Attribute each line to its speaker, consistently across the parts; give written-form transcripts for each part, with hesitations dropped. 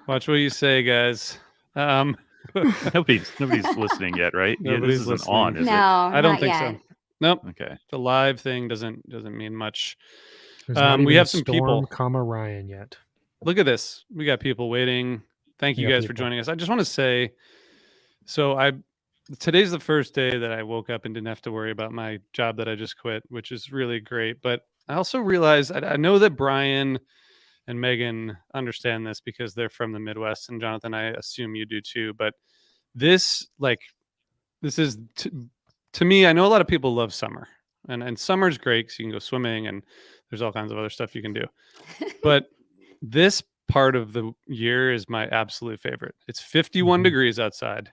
Speaker 1: Watch what you say, guys. Um,
Speaker 2: Nobody's listening yet, right? Yeah, this
Speaker 1: nobody's
Speaker 2: isn't
Speaker 1: listening.
Speaker 2: on, is it?
Speaker 3: No,
Speaker 1: I don't
Speaker 3: not
Speaker 1: think so.
Speaker 3: yet.
Speaker 1: Nope.
Speaker 2: Okay.
Speaker 1: The live thing doesn't mean much.
Speaker 4: There's not
Speaker 1: We
Speaker 4: even
Speaker 1: have
Speaker 4: a
Speaker 1: some
Speaker 4: Storm,
Speaker 1: people.
Speaker 4: Ryan yet.
Speaker 1: Look at this. We got people waiting. Thank
Speaker 4: We
Speaker 1: you
Speaker 4: got
Speaker 1: guys for
Speaker 4: people.
Speaker 1: joining us. I just want to say, so today's the first day that I woke up and didn't have to worry about my job that I just quit, which is really great. But I also realized I know that Brian and Megan understand this because they're from the Midwest, and Jonathan, I assume you do too. But this, this is to me. I know a lot of people love summer, and summer's great because you can go swimming and there's all kinds of other stuff you can do. But this part of the year is my absolute favorite. It's 51 degrees outside.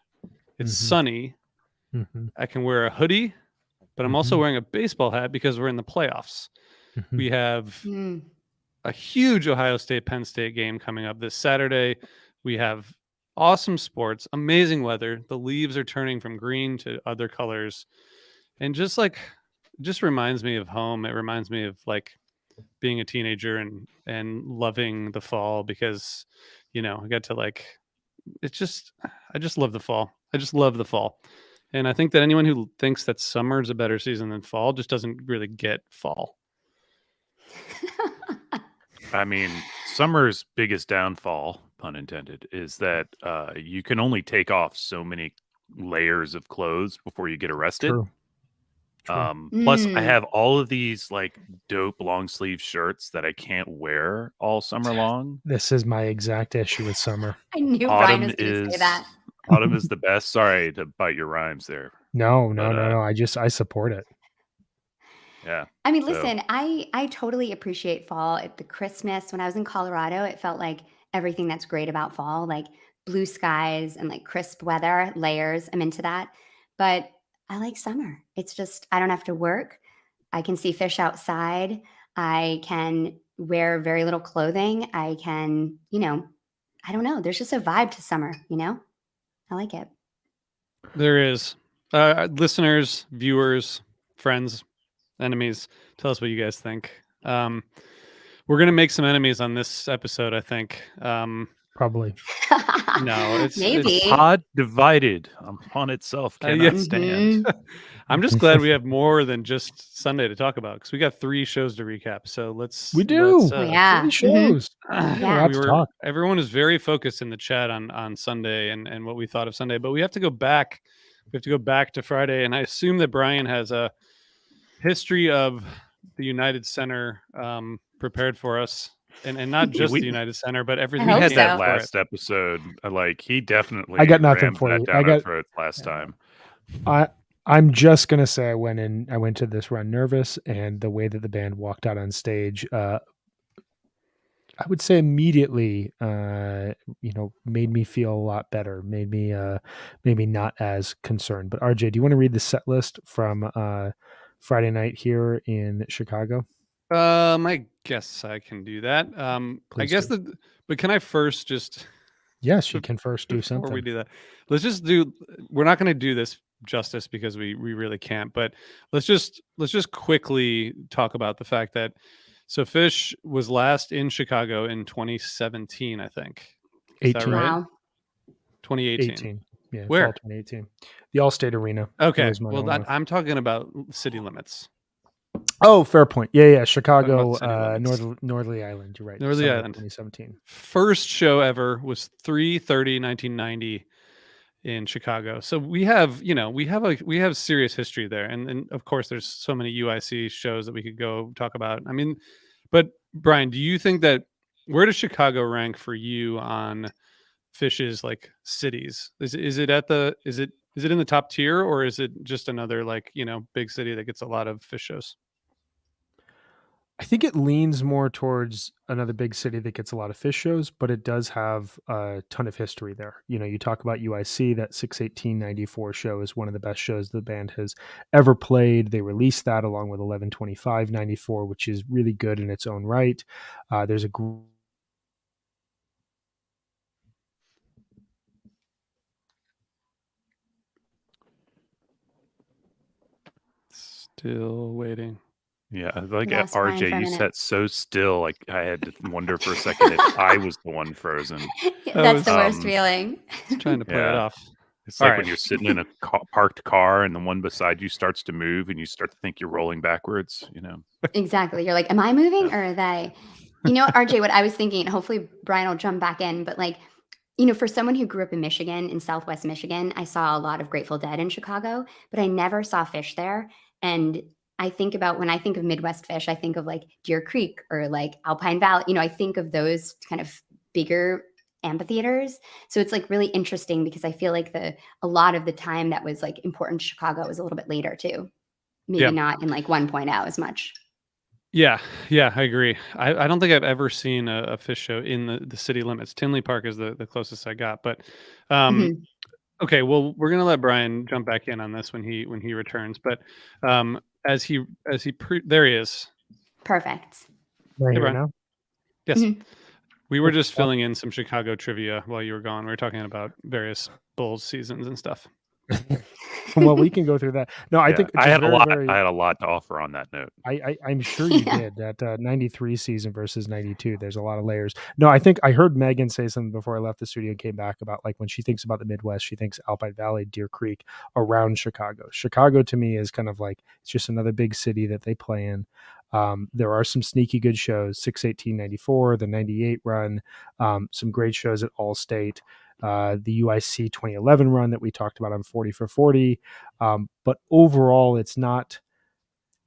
Speaker 1: It's sunny. I can wear a hoodie, but I'm also wearing a baseball hat because we're in the playoffs. We have a huge Ohio State Penn State game coming up this Saturday. We have awesome sports, amazing weather. The leaves are turning from green to other colors. And just reminds me of home. It reminds me of like being a teenager and loving the fall because I get to I just love the fall. I just love the fall. And I think that anyone who thinks that summer is a better season than fall just doesn't really get fall.
Speaker 2: I mean, summer's biggest downfall, pun intended, is that you can only take off so many layers of clothes before you get arrested.
Speaker 4: True.
Speaker 2: Plus, I have all of these like dope long sleeve shirts that I can't wear all summer long.
Speaker 4: This is my exact issue with summer.
Speaker 3: I knew Brian was going to say that.
Speaker 2: Autumn is the best. Sorry to bite your rhymes there.
Speaker 4: No. I support it.
Speaker 2: Yeah.
Speaker 3: I mean, listen, I totally appreciate fall. At the Christmas, when I was in Colorado, it felt like everything that's great about fall, like blue skies and like crisp weather, layers. I'm into that. But I like summer. It's just, I don't have to work. I can see fish outside. I can wear very little clothing. I can, I don't know. There's just a vibe to summer, I like it.
Speaker 1: There is. Listeners, viewers, friends, enemies, tell us what you guys think. We're going to make some enemies on this episode, I think.
Speaker 4: Probably.
Speaker 1: No, it's
Speaker 3: maybe.
Speaker 2: Pod divided upon itself cannot stand.
Speaker 1: I'm just glad we have more than just Sunday to talk about because we got 3 shows to recap. So
Speaker 4: we do.
Speaker 3: Yeah.
Speaker 4: 3 shows.
Speaker 1: Everyone is very focused in the chat on Sunday and what we thought of Sunday, but we have to go back. We have to go back to Friday, and I assume that Brian has a history of the United Center prepared for us. And not just the United Center, but everything.
Speaker 2: We had that last episode. Like he definitely.
Speaker 4: I got nothing for you.
Speaker 2: I got throat last time.
Speaker 4: I'm just gonna say I went to this run nervous, and the way that the band walked out on stage, I would say immediately, made me feel a lot better. Made me not as concerned. But RJ, do you want to read the set list from Friday night here in Chicago?
Speaker 1: I guess I can do that. I guess but can I first just?
Speaker 4: Yes, you can first do something.
Speaker 1: Before we do that, let's just do. We're not going to do this justice because we really can't. But let's just quickly talk about the fact that phish was last in Chicago in 2017, I think. Is
Speaker 4: 18.
Speaker 1: that right?
Speaker 3: Wow.
Speaker 1: 2018.
Speaker 4: 18. Yeah.
Speaker 1: Where?
Speaker 4: Fall 2018. The Allstate Arena.
Speaker 1: Okay. Well, I'm talking about city limits.
Speaker 4: Oh, fair point. Yeah. Chicago, Northerly Island. You're right.
Speaker 1: Northerly Island.
Speaker 4: 2017.
Speaker 1: First show ever was 3/30/1990 in Chicago. So we have serious history there, and of course there's so many UIC shows that we could go talk about. I mean, but Brian, do you think that where does Chicago rank for you on phish's like cities? Is it in the top tier, or is it just another big city that gets a lot of phish shows?
Speaker 4: I think it leans more towards another big city that gets a lot of phish shows, but it does have a ton of history there. You talk about UIC, that 6/18/94 show is one of the best shows the band has ever played. They released that along with 11/25/94, which is really good in its own right. There's a
Speaker 1: Still waiting.
Speaker 2: Yeah, like
Speaker 3: Lost Brian
Speaker 2: RJ,
Speaker 3: for a
Speaker 2: you
Speaker 3: minute.
Speaker 2: sat so still. Like I had to wonder for a second if I was the one frozen.
Speaker 1: I
Speaker 3: That's the
Speaker 1: was
Speaker 3: worst
Speaker 2: Um,
Speaker 3: feeling.
Speaker 1: trying to play it
Speaker 2: Yeah,
Speaker 1: off.
Speaker 2: it's
Speaker 1: All
Speaker 2: like
Speaker 1: right.
Speaker 2: when you're sitting in a parked car and the one beside you starts to move and you start to think you're rolling backwards.
Speaker 3: Exactly. You're like, am I moving
Speaker 2: Yeah.
Speaker 3: or are they? You know, RJ, what I was thinking, and hopefully Brian will jump back in, but like, for someone who grew up in Michigan, in Southwest Michigan, I saw a lot of Grateful Dead in Chicago, but I never saw Phish there. And I think about when I think of Midwest Phish, I think of like Deer Creek or like Alpine Valley. I think of those kind of bigger amphitheaters. So it's like really interesting because I feel like a lot of the time that was like important to Chicago was a little bit later too. Maybe
Speaker 1: Yeah.
Speaker 3: not in like 1.0 as much.
Speaker 1: Yeah, I agree. I don't think I've ever seen a Phish show in the city limits. Tinley Park is the closest I got. But
Speaker 3: Mhm.
Speaker 1: okay, well, we're gonna let Brian jump back in on this when he returns. But um, there he is.
Speaker 3: Perfect.
Speaker 4: Am I
Speaker 1: Hey,
Speaker 4: here
Speaker 1: Brian.
Speaker 4: now?
Speaker 1: Yes,
Speaker 3: Mhm.
Speaker 1: we were just
Speaker 4: Cool.
Speaker 1: filling in some Chicago trivia while you were gone. We were talking about various Bulls seasons and stuff.
Speaker 4: Well, we can go through that. No, I
Speaker 2: Yeah,
Speaker 4: think
Speaker 2: I
Speaker 4: just
Speaker 2: had a
Speaker 4: very,
Speaker 2: lot.
Speaker 4: very.
Speaker 2: I had a lot to offer on that note.
Speaker 4: I'm sure you
Speaker 3: Yeah.
Speaker 4: did that 93 season versus 92. There's a lot of layers. No, I think I heard Megan say something before I left the studio and came back about like when she thinks about the Midwest, she thinks Alpine Valley, Deer Creek, around Chicago. Chicago to me is kind of like it's just another big city that they play in. There are some sneaky good shows, 6/18/94, the 98 run, some great shows at Allstate. The UIC 2011 run that we talked about on 40 for 40. But overall, it's not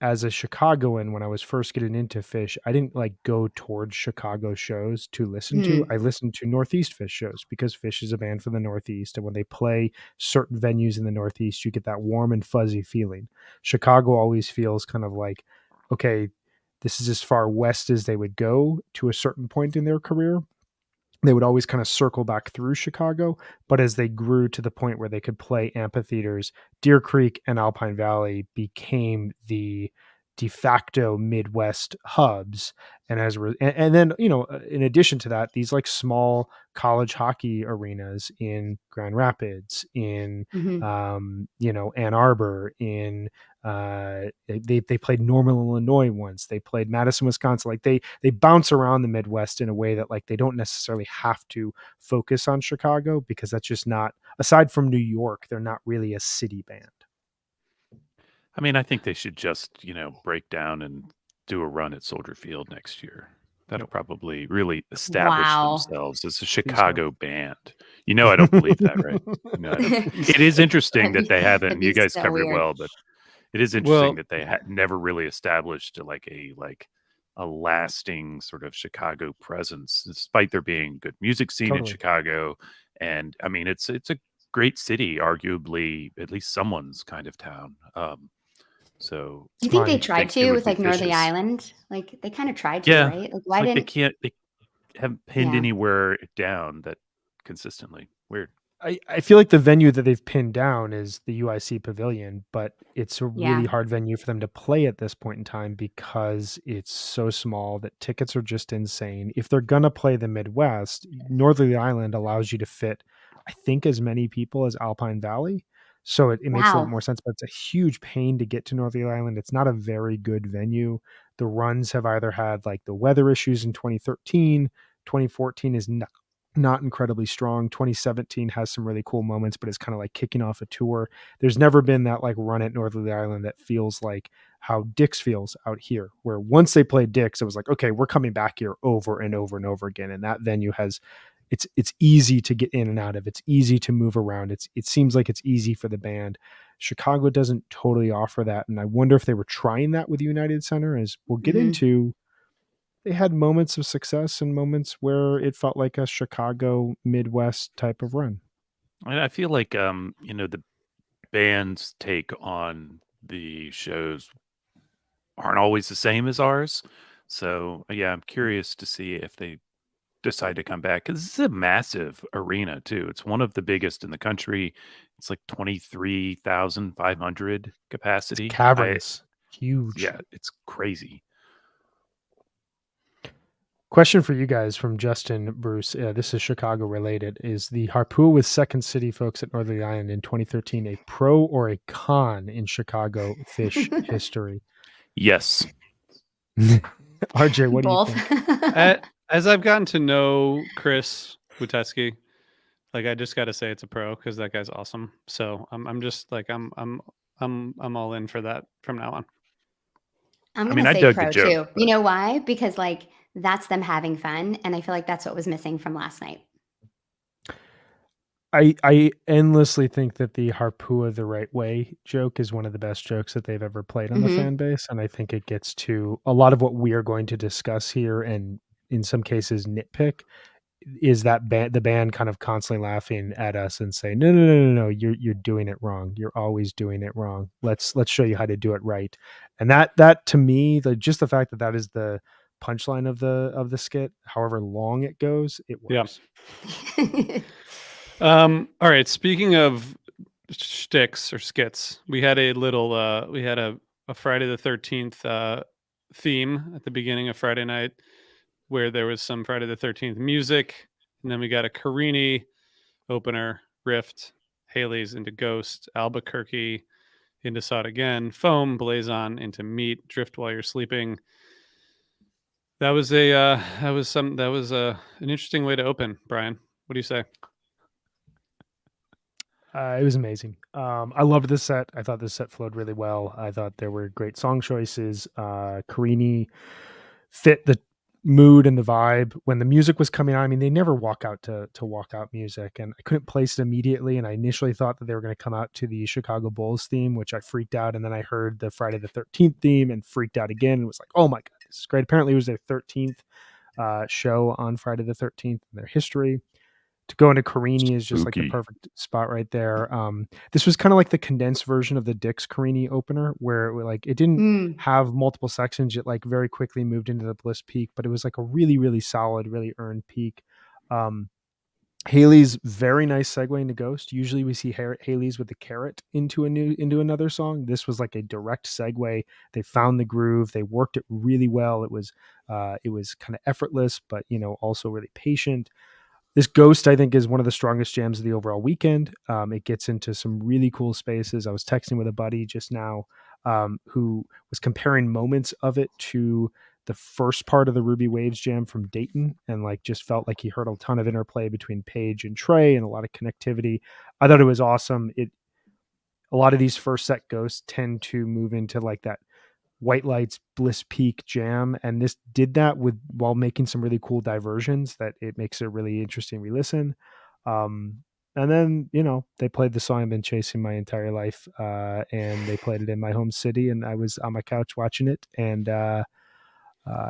Speaker 4: as a Chicagoan, when I was first getting into Phish, I didn't like go towards Chicago shows to listen to.
Speaker 3: Mhm.
Speaker 4: I listened to Northeast Phish shows because Phish is a band from the Northeast. And when they play certain venues in the Northeast, you get that warm and fuzzy feeling. Chicago always feels kind of like, okay, this is as far west as they would go to a certain point in their career. They would always kind of circle back through Chicago, but as they grew to the point where they could play amphitheaters, Deer Creek and Alpine Valley became the de facto Midwest hubs. And then in addition to that, these like small college hockey arenas in Grand Rapids, in
Speaker 3: Mhm.
Speaker 4: Ann Arbor, in they played Normal, Illinois once. They played Madison, Wisconsin. Like they bounce around the Midwest in a way that like they don't necessarily have to focus on Chicago because that's just not. Aside from New York, they're not really a city band.
Speaker 2: I mean, I think they should just break down and do a run at Soldier Field next year. That'll probably really establish
Speaker 3: Wow.
Speaker 2: themselves as a
Speaker 4: Please
Speaker 2: Chicago band. I don't believe that, right? I don't. It is interesting that they haven't.
Speaker 3: That'd
Speaker 2: And you
Speaker 3: be
Speaker 2: guys
Speaker 3: so
Speaker 2: covered it
Speaker 3: weird.
Speaker 2: well, but it is interesting
Speaker 1: Well,
Speaker 2: that they had never really established a lasting sort of Chicago presence, despite there being good music scene in
Speaker 4: Totally.
Speaker 2: Chicago. And I mean, it's a great city, arguably at least someone's kind of town. So
Speaker 3: Do you think they
Speaker 4: Mine.
Speaker 3: tried
Speaker 2: it
Speaker 3: to
Speaker 2: would
Speaker 3: with
Speaker 2: be
Speaker 3: like Northern
Speaker 2: vicious.
Speaker 3: Island? Like they kind of tried to,
Speaker 2: Yeah,
Speaker 3: right? Like
Speaker 2: it's
Speaker 3: why
Speaker 2: like
Speaker 3: didn't?
Speaker 2: they haven't pinned
Speaker 3: Yeah.
Speaker 2: anywhere down that consistently. Weird.
Speaker 4: I feel like the venue that they've pinned down is the UIC Pavilion, but it's a really
Speaker 3: Yeah.
Speaker 4: hard venue for them to play at this point in time because it's so small that tickets are just insane. If they're gonna play the Midwest, Northern Ireland allows you to fit, I think, as many people as Alpine Valley. So it makes a little
Speaker 3: Wow.
Speaker 4: more sense, but it's a huge pain to get to Northern Ireland. It's not a very good venue. The runs have either had like the weather issues in 2013, 2014 is not incredibly strong. 2017 has some really cool moments, but it's kind of like kicking off a tour. There's never been that like run at North of the Island that feels like how Dick's feels out here, where once they played Dick's, it was like, okay, we're coming back here over and over and over again. And that venue has it's easy to get in and out of. It's easy to move around. It seems like it's easy for the band. Chicago doesn't totally offer that. And I wonder if they were trying that with United Center, as we'll get
Speaker 3: Mhm.
Speaker 4: into. They had moments of success and moments where it felt like a Chicago Midwest type of run.
Speaker 2: And I feel like the band's take on the shows aren't always the same as ours. So yeah, I'm curious to see if they decide to come back because this is a massive arena too. It's one of the biggest in the country. It's like 23,500
Speaker 4: It's
Speaker 2: capacity.
Speaker 4: cavernous, huge.
Speaker 2: Yeah, it's crazy.
Speaker 4: Question for you guys from Justin Bruce. This is Chicago related. Is the Harpoo with Second City folks at Northern Ireland in 2013 a pro or a con in Chicago Phish history?
Speaker 2: Yes.
Speaker 4: RJ, what do you
Speaker 3: Both.
Speaker 4: think?
Speaker 1: As I've gotten to know Chris Witesky, like I just got to say it's a pro because that guy's awesome. So I'm just like I'm all in for that from now on.
Speaker 3: I'm
Speaker 2: I
Speaker 3: gonna
Speaker 2: mean, I
Speaker 3: say
Speaker 2: dug the
Speaker 3: pro
Speaker 2: joke,
Speaker 3: too.
Speaker 2: but
Speaker 3: You know why? Because like that's them having fun, and I feel like that's what was missing from last night.
Speaker 4: I endlessly think that the Harpua the right way joke is one of the best jokes that they've ever played on the
Speaker 3: Hmm.
Speaker 4: fan base, and I think it gets to a lot of what we are going to discuss here, and in some cases nitpick. Is that the band kind of constantly laughing at us and saying, no, you're doing it wrong. You're always doing it wrong. Let's show you how to do it right. And that to me, just the fact that that is the punchline of the skit, however long it goes, it
Speaker 1: Yeah.
Speaker 4: works.
Speaker 1: All right. Speaking of shticks or skits, we had a little we had a Friday the 13th theme at the beginning of Friday night where there was some Friday the 13th music, and then we got a Carini opener, Rift, Haley's into Ghost, Albuquerque into Saw It Again, Foam, Blazon into Meat, Drift While You're Sleeping. That was an interesting way to open, Brian. What do you say?
Speaker 4: It was amazing. I loved this set. I thought this set flowed really well. I thought there were great song choices. Carini fit the mood and the vibe when the music was coming on. I mean, they never walk out to walk out music, and I couldn't place it immediately. And I initially thought that they were going to come out to the Chicago Bulls theme, which I freaked out. And then I heard the Friday the 13th theme and freaked out again. And was like, oh my god, this is great. Apparently, it was their 13th show on Friday the 13th in their history. To go into Carini is just like the
Speaker 2: Spooky.
Speaker 4: perfect spot right there. This was kind of like the condensed version of the Dick's Carini opener, where it didn't
Speaker 3: Mm.
Speaker 4: have multiple sections. It like very quickly moved into the Bliss peak, but it was like a really, really solid, really earned peak. Haley's very nice segue into Ghost. Usually we see Haley's with the carrot into another song. This was like a direct segue. They found the groove. They worked it really well. It was kind of effortless, but also really patient. This Ghost, I think, is one of the strongest jams of the overall weekend. It gets into some really cool spaces. I was texting with a buddy just now who was comparing moments of it to the first part of the Ruby Waves jam from Dayton, and like just felt like he heard a ton of interplay between Paige and Trey and a lot of connectivity. I thought it was awesome. A lot of these first set Ghosts tend to move into like that White Lights Bliss Peak jam, and this did that while making some really cool diversions that it makes a really interesting re-listen. And then they played the song I've been chasing my entire life, and they played it in my home city, and I was on my couch watching it. And at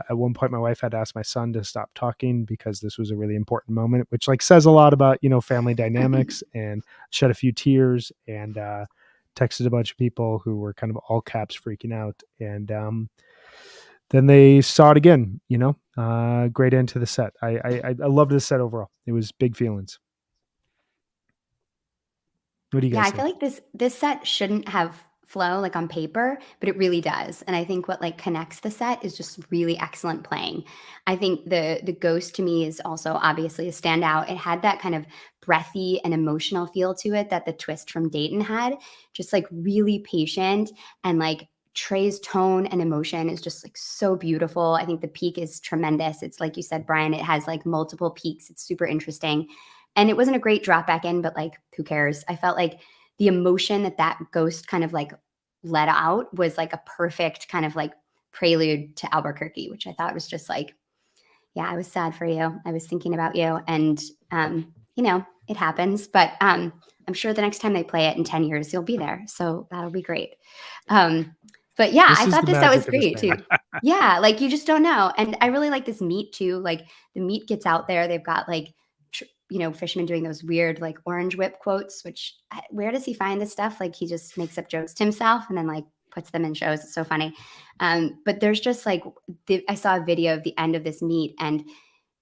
Speaker 4: one point, my wife had to ask my son to stop talking because this was a really important moment, which like says a lot about family dynamics, and shed a few tears, and texted a bunch of people who were kind of all caps freaking out. And then they saw it again, great end to the set. I loved this set overall. It was big feelings. What do you
Speaker 3: Yeah,
Speaker 4: guys
Speaker 3: I feel
Speaker 4: think?
Speaker 3: like this set shouldn't have flow like on paper, but it really does. And I think what like connects the set is just really excellent playing. I think the Ghost to me is also obviously a standout. It had that kind of breathy and emotional feel to it that the twist from Dayton had, just like really patient, and like Trey's tone and emotion is just like so beautiful. I think the peak is tremendous. It's like you said, Brian, it has like multiple peaks. It's super interesting. And it wasn't a great drop back in, but like, who cares? I felt like the emotion that Ghost kind of like let out was like a perfect kind of like prelude to Albuquerque, which I thought was just like, yeah, I was sad for you. I was thinking about you. And, it happens. But I'm sure the next time they play it in 10 years, you'll be there. So that'll be great. But yeah,
Speaker 4: This
Speaker 3: I
Speaker 4: is
Speaker 3: thought
Speaker 4: the
Speaker 3: this set was
Speaker 4: magic of this
Speaker 3: great too.
Speaker 4: band.
Speaker 3: Yeah, like you just don't know. And I really like this Meat too. Like the Meat gets out there. They've got like, Fishman doing those weird like orange whip quotes, which where does he find this stuff? Like he just makes up jokes to himself and then like puts them in shows. It's so funny. But there's just like, I saw a video of the end of this Meat, and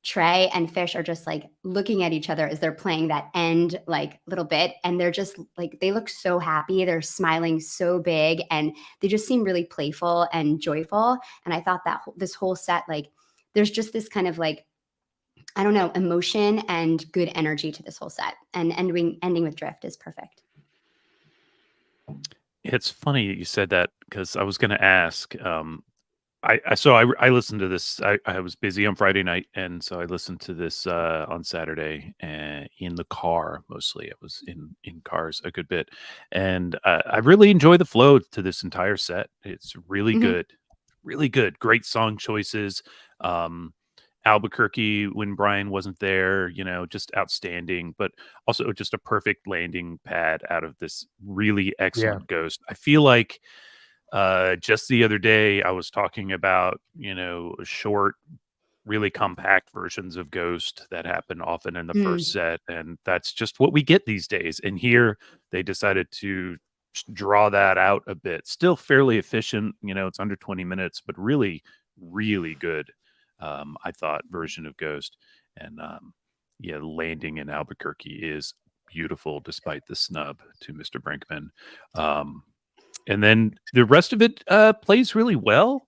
Speaker 3: Trey and Phish are just like looking at each other as they're playing that end like little bit, and they're just like, they look so happy, they're smiling so big, and they just seem really playful and joyful. And I thought that this whole set, like there's just this kind of like, I don't know, emotion and good energy to this whole set, and ending with Drift is perfect.
Speaker 2: It's funny you said that because I was going to ask, I listened to this. I was busy on Friday night, and so I listened to this on Saturday in the car mostly. I was in cars a good bit, and I really enjoy the flow to this entire set. It's really
Speaker 3: Mhm.
Speaker 2: good, really good. Great song choices. Um, Albuquerque when Brian wasn't there, just outstanding, but also just a perfect landing pad out of this really
Speaker 4: Yeah.
Speaker 2: excellent Ghost. I feel like just the other day, I was talking about, short, really compact versions of Ghost that happen often in the
Speaker 3: Mm.
Speaker 2: first set. And that's just what we get these days. And here they decided to draw that out a bit. Still fairly efficient. It's under 20 minutes, but really, really good, I thought, version of Ghost. And yeah, landing in Albuquerque is beautiful despite the snub to Mr. Brinkman. Um, and then the rest of it plays really well.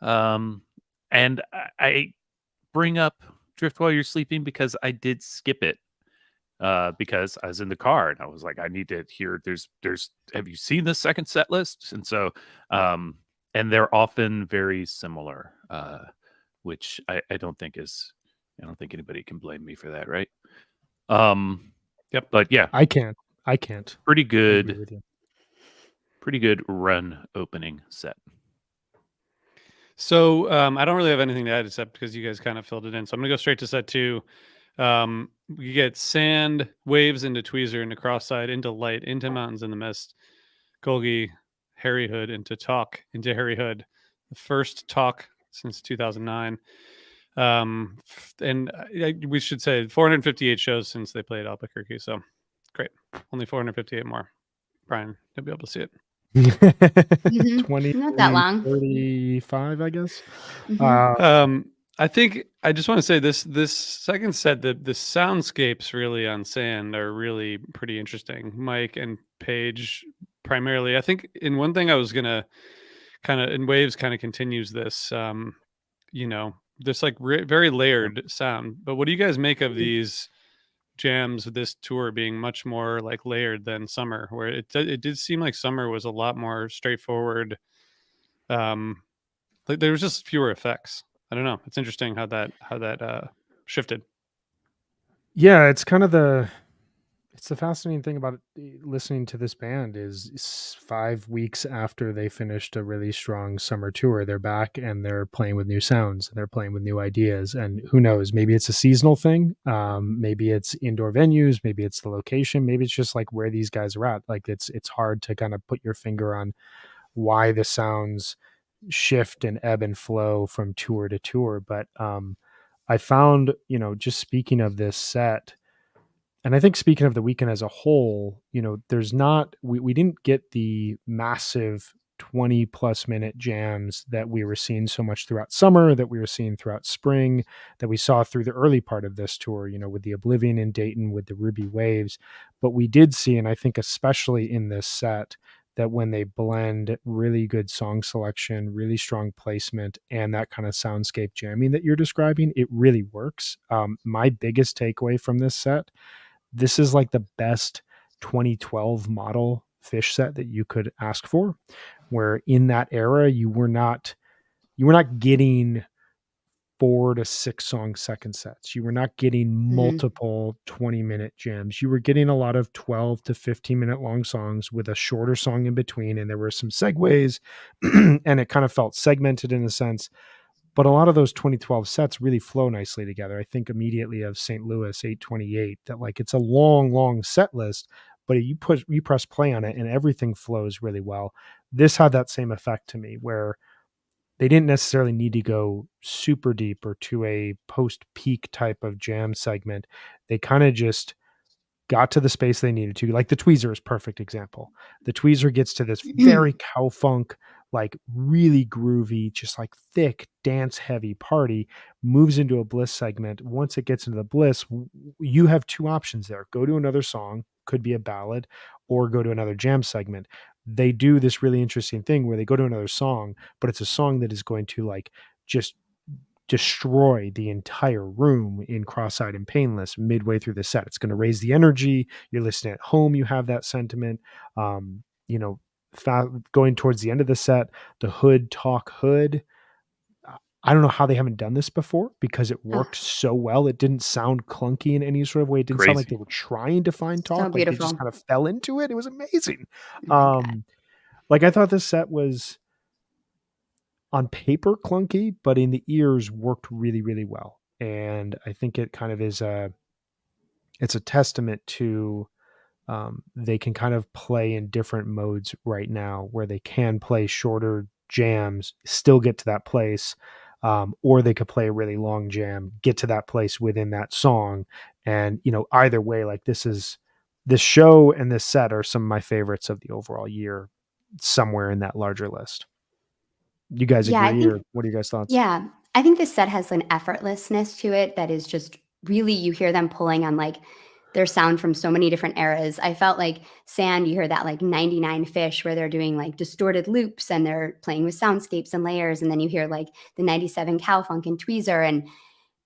Speaker 2: And I bring up Drift While You're Sleeping because I did skip it because I was in the car and I was like, I need to hear. There's. Have you seen the second set list? And so, and they're often very similar, which I don't think is. I don't think anybody can blame me for that, right?
Speaker 1: Yep.
Speaker 2: But yeah,
Speaker 4: I can't.
Speaker 2: pretty
Speaker 4: I agree
Speaker 2: good.
Speaker 4: with you.
Speaker 2: Pretty good run opening set.
Speaker 1: So I don't really have anything to add except because you guys kind of filled it in. So I'm gonna go straight to set 2. We get sand, waves into tweezer, into cross-side, into light, into mountains in the mist, Golgi, Harry Hood, into talk, into Harry Hood. The first talk since 2009. And we should say 458 shows since they played Albuquerque. So great. Only 458 more. Brian, you'll be able to see it.
Speaker 3: Mhm.
Speaker 4: 20,
Speaker 3: Not that long.
Speaker 4: 35, I guess.
Speaker 3: Mhm.
Speaker 1: I think I just want to say this second set, the soundscapes really on sand are really pretty interesting. Mike and Paige primarily. I think in one thing I was gonna kind of in waves kind of continues this this like very layered sound. But what do you guys make of these jams with this tour being much more like layered than summer, where it did seem like summer was a lot more straightforward. Like there was just fewer effects. I don't know. It's interesting how that shifted.
Speaker 4: Yeah, it's the fascinating thing about listening to this band is 5 weeks after they finished a really strong summer tour, they're back and they're playing with new sounds and they're playing with new ideas. And who knows, maybe it's a seasonal thing. Maybe it's indoor venues, maybe it's the location, maybe it's just like where these guys are at. Like it's hard to kind of put your finger on why the sounds shift and ebb and flow from tour to tour. But I found, just speaking of this set, and I think speaking of the weekend as a whole, there's not, we didn't get the massive 20 plus minute jams that we were seeing so much throughout summer, that we were seeing throughout spring, that we saw through the early part of this tour, with the Oblivion in Dayton, with the Ruby Waves. But we did see, and I think especially in this set, that when they blend really good song selection, really strong placement, and that kind of soundscape jamming that you're describing, it really works. My biggest takeaway from this set, this is like the best 2012 model phish set that you could ask for, where in that era you were not getting 4 to 6 song second sets. You were not getting
Speaker 3: Mhm.
Speaker 4: multiple 20-minute jams. You were getting a lot of 12 to 15-minute long songs with a shorter song in between, and there were some segues and it kind of felt segmented in a sense. But a lot of those 2012 sets really flow nicely together. I think immediately of St. Louis 828, that like it's a long set list, but you press play on it and everything flows really well. This had that same effect to me, where they didn't necessarily need to go super deep or to a post peak type of jam segment. They kind of just got to the space they needed to. Like the tweezer is perfect example. The tweezer gets to this very cow funk, like really groovy, just like thick dance heavy party, moves into a bliss segment. Once it gets into the bliss, you have two options there. Go to another song, could be a ballad, or go to another jam segment. They do this really interesting thing where they go to another song, but it's a song that is going to like just destroy the entire room in Cross-Eyed and Painless midway through the set. It's going to raise the energy. You're listening at home, you have that sentiment. Um, you know, going towards the end of the set, the Hood Talk Hood. I don't know how they haven't done this before because it worked so well. It didn't sound clunky in any sort of way. It didn't sound like
Speaker 2: Crazy.
Speaker 4: they were trying to find
Speaker 3: So
Speaker 4: talk. Like they just
Speaker 3: beautiful.
Speaker 4: kind of fell into it. It was amazing.
Speaker 3: Oh my God.
Speaker 4: Like I thought this set was on paper clunky, but in the ears worked really, really well. And I think it kind of is it's a testament to they can kind of play in different modes right now where they can play shorter jams, still get to that place, or they could play a really long jam, get to that place within that song. And, either way, like this show and this set are some of my favorites of the overall year, somewhere in that larger list. You guys
Speaker 3: Yeah, I
Speaker 4: agree,
Speaker 3: think
Speaker 4: or what are you guys' thoughts?
Speaker 3: Yeah, I think this set has an effortlessness to it that is just really you hear them pulling on like their sound from so many different eras. I felt like Sand, you hear that like 99 Phish where they're doing like distorted loops and they're playing with soundscapes and layers. And then you hear like the 97 Cowfunk and Tweezer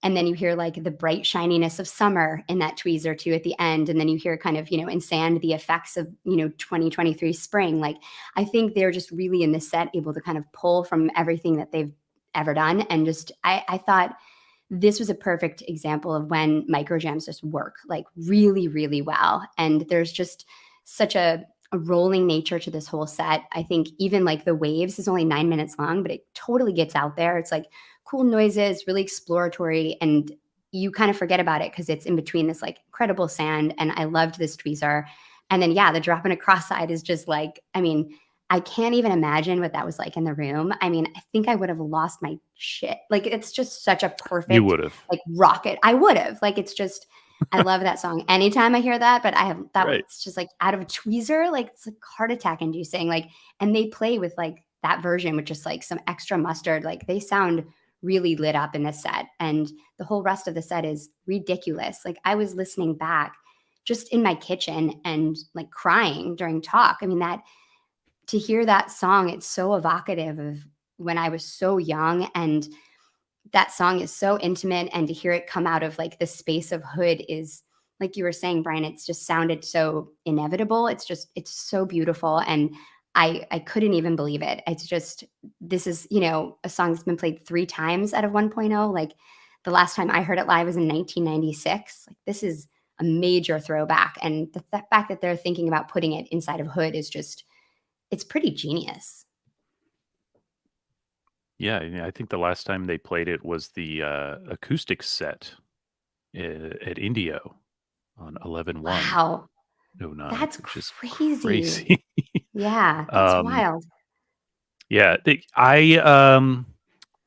Speaker 3: and then you hear like the bright shininess of summer in that tweezer too at the end. And then you hear kind of, in Sand, the effects of, 2023 spring. Like I think they're just really in this set able to kind of pull from everything that they've ever done. And just, I thought this was a perfect example of when micro jams just work like really, really well. And there's just such a rolling nature to this whole set. I think even like the waves is only 9 minutes long, but it totally gets out there. It's like cool noises, really exploratory, and you kind of forget about it because it's in between this like incredible Sand. And I loved this tweezer. And then yeah, the drop in a cross side is just like, I mean, I can't even imagine what that was like in the room. I mean, I think I would have lost my shit. Like it's just such a
Speaker 2: You
Speaker 3: perfect
Speaker 2: would have.
Speaker 3: like rocket. I would have. Like it's just I love that song. Anytime I hear that, but I have that
Speaker 2: Right.
Speaker 3: it's just like out of a tweezer, like it's like heart attack inducing. Like, and they play with like that version with just like some extra mustard. Like they sound really lit up in this set. And the whole rest of the set is ridiculous. Like I was listening back just in my kitchen and like crying during talk. I mean, that to hear that song, it's so evocative of when I was so young, and that song is so intimate, and to hear it come out of like the space of Hood is like you were saying, Brian, it's just sounded so inevitable. It's so beautiful. And I couldn't even believe it. It's just, this is, a song that's been played 3 times out of 1.0. Like the last time I heard it live was in 1996. Like this is a major throwback. And the fact that they're thinking about putting it inside of Hood is just, it's pretty genius.
Speaker 2: Yeah, I think the last time they played it was the acoustic set at Indio on 11/1/09,
Speaker 3: Wow. That's
Speaker 2: which is
Speaker 3: crazy.
Speaker 2: crazy.
Speaker 3: Yeah, that's wild.
Speaker 2: Yeah, I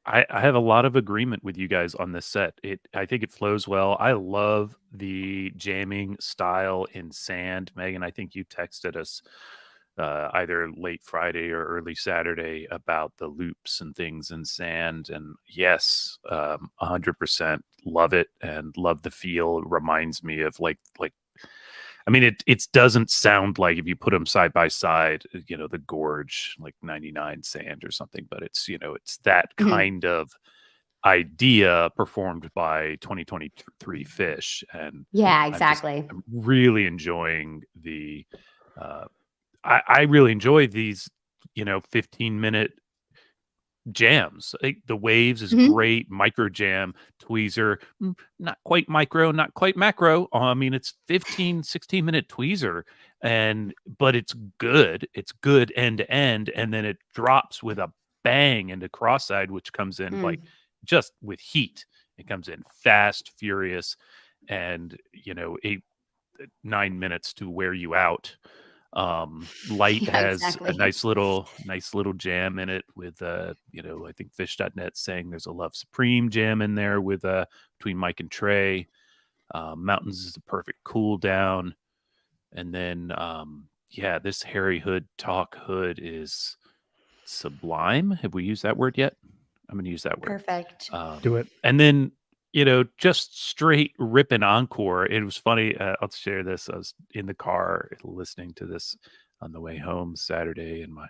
Speaker 2: have a lot of agreement with you guys on this set. I think it flows well. I love the jamming style in Sand. Megan, I think you texted us either late Friday or early Saturday about the loops and things in Sand. And yes, 100% love it and love the feel. It reminds me of like, I mean, it doesn't sound like if you put them side by side, the Gorge, like 99 Sand or something, but it's, it's that kind of idea performed by 2023 Phish. And
Speaker 3: yeah, exactly.
Speaker 2: I'm really enjoying the, I really enjoy these, 15-minute jams. The Waves is great. Micro jam, tweezer, not quite micro, not quite macro. I mean, it's 15, 16-minute tweezer, but it's good. It's good end to end. And then it drops with a bang into cross-side, which comes in like just with heat. It comes in fast, furious, and 9 minutes to wear you out. Light has
Speaker 3: exactly.
Speaker 2: a nice little jam in it with I think phish.net saying there's a Love Supreme jam in there with between Mike and Trey. Mountains is the perfect cool down. And then this Harry Hood talk Hood is sublime. Have we used that word yet? I'm gonna use that word.
Speaker 3: Perfect.
Speaker 4: Do it.
Speaker 2: And then just straight ripping encore. It was funny. I'll share this. I was in the car listening to this on the way home Saturday, and my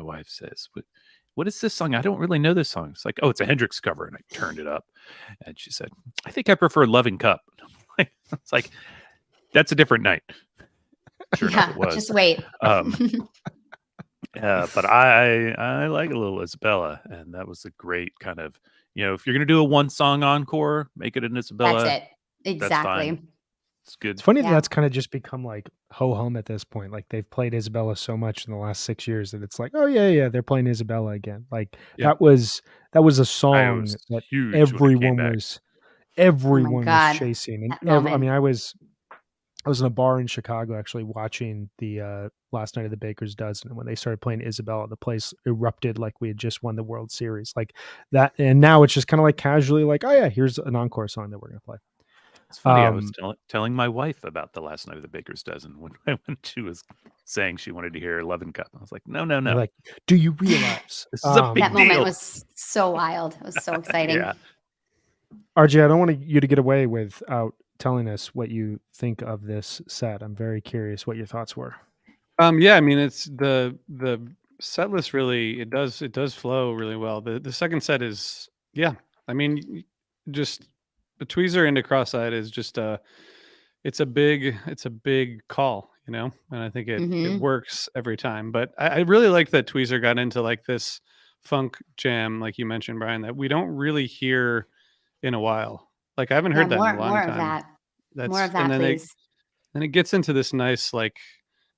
Speaker 2: wife says, "What is this song? I don't really know this song." It's like, "Oh, it's a Hendrix cover," and I turned it up, and she said, "I think I prefer Loving Cup." It's like that's a different night. Sure enough, it was.
Speaker 3: Just wait.
Speaker 2: But I like a little Isabella, and that was a great kind of if you're gonna do a one song encore, make it an
Speaker 3: That's
Speaker 2: Isabella.
Speaker 3: it. Exactly.
Speaker 2: Fine. It's good.
Speaker 4: It's funny that
Speaker 3: Yeah.
Speaker 4: that's kind of just become like ho hum at this point. Like they've played Isabella so much in the last 6 years that it's like, oh yeah, they're playing Isabella again. Like
Speaker 1: Yeah.
Speaker 4: that was a
Speaker 2: I
Speaker 4: song
Speaker 2: was
Speaker 4: that
Speaker 2: huge when it came
Speaker 4: everyone
Speaker 2: back.
Speaker 4: was
Speaker 3: Oh my God.
Speaker 4: chasing, and
Speaker 3: That
Speaker 4: I
Speaker 3: moment.
Speaker 4: mean, I was in a bar in Chicago actually watching the last night of the Baker's Dozen, and when they started playing Isabella, the place erupted like we had just won the World Series, like that. And now it's just kind of like casually, like, oh yeah, here's an encore song that we're gonna play.
Speaker 2: It's funny. I was telling my wife about the last night of the Baker's Dozen when she was saying she wanted to hear Love and Cup. I was like, no.
Speaker 4: You're like, do you realize
Speaker 2: This is a big
Speaker 3: That moment
Speaker 2: deal.
Speaker 3: was so wild. It was so exciting.
Speaker 2: Yeah.
Speaker 4: RJ, I don't want you to get away without telling us what you think of this set. I'm very curious what your thoughts were.
Speaker 1: Yeah, I mean, it's the set list really, it does flow really well. The second set is, yeah, I mean, just the tweezer into cross-eyed is just it's a big call, and I think it
Speaker 3: Mhm.
Speaker 1: works every time. But I really like that tweezer got into like this funk jam, like you mentioned, Brian, that we don't really hear in a while. Like I haven't
Speaker 3: Yeah,
Speaker 1: heard that in a long
Speaker 3: more of
Speaker 1: time.
Speaker 3: that. More
Speaker 1: That's
Speaker 3: of that, please.
Speaker 1: then it gets into this nice, like,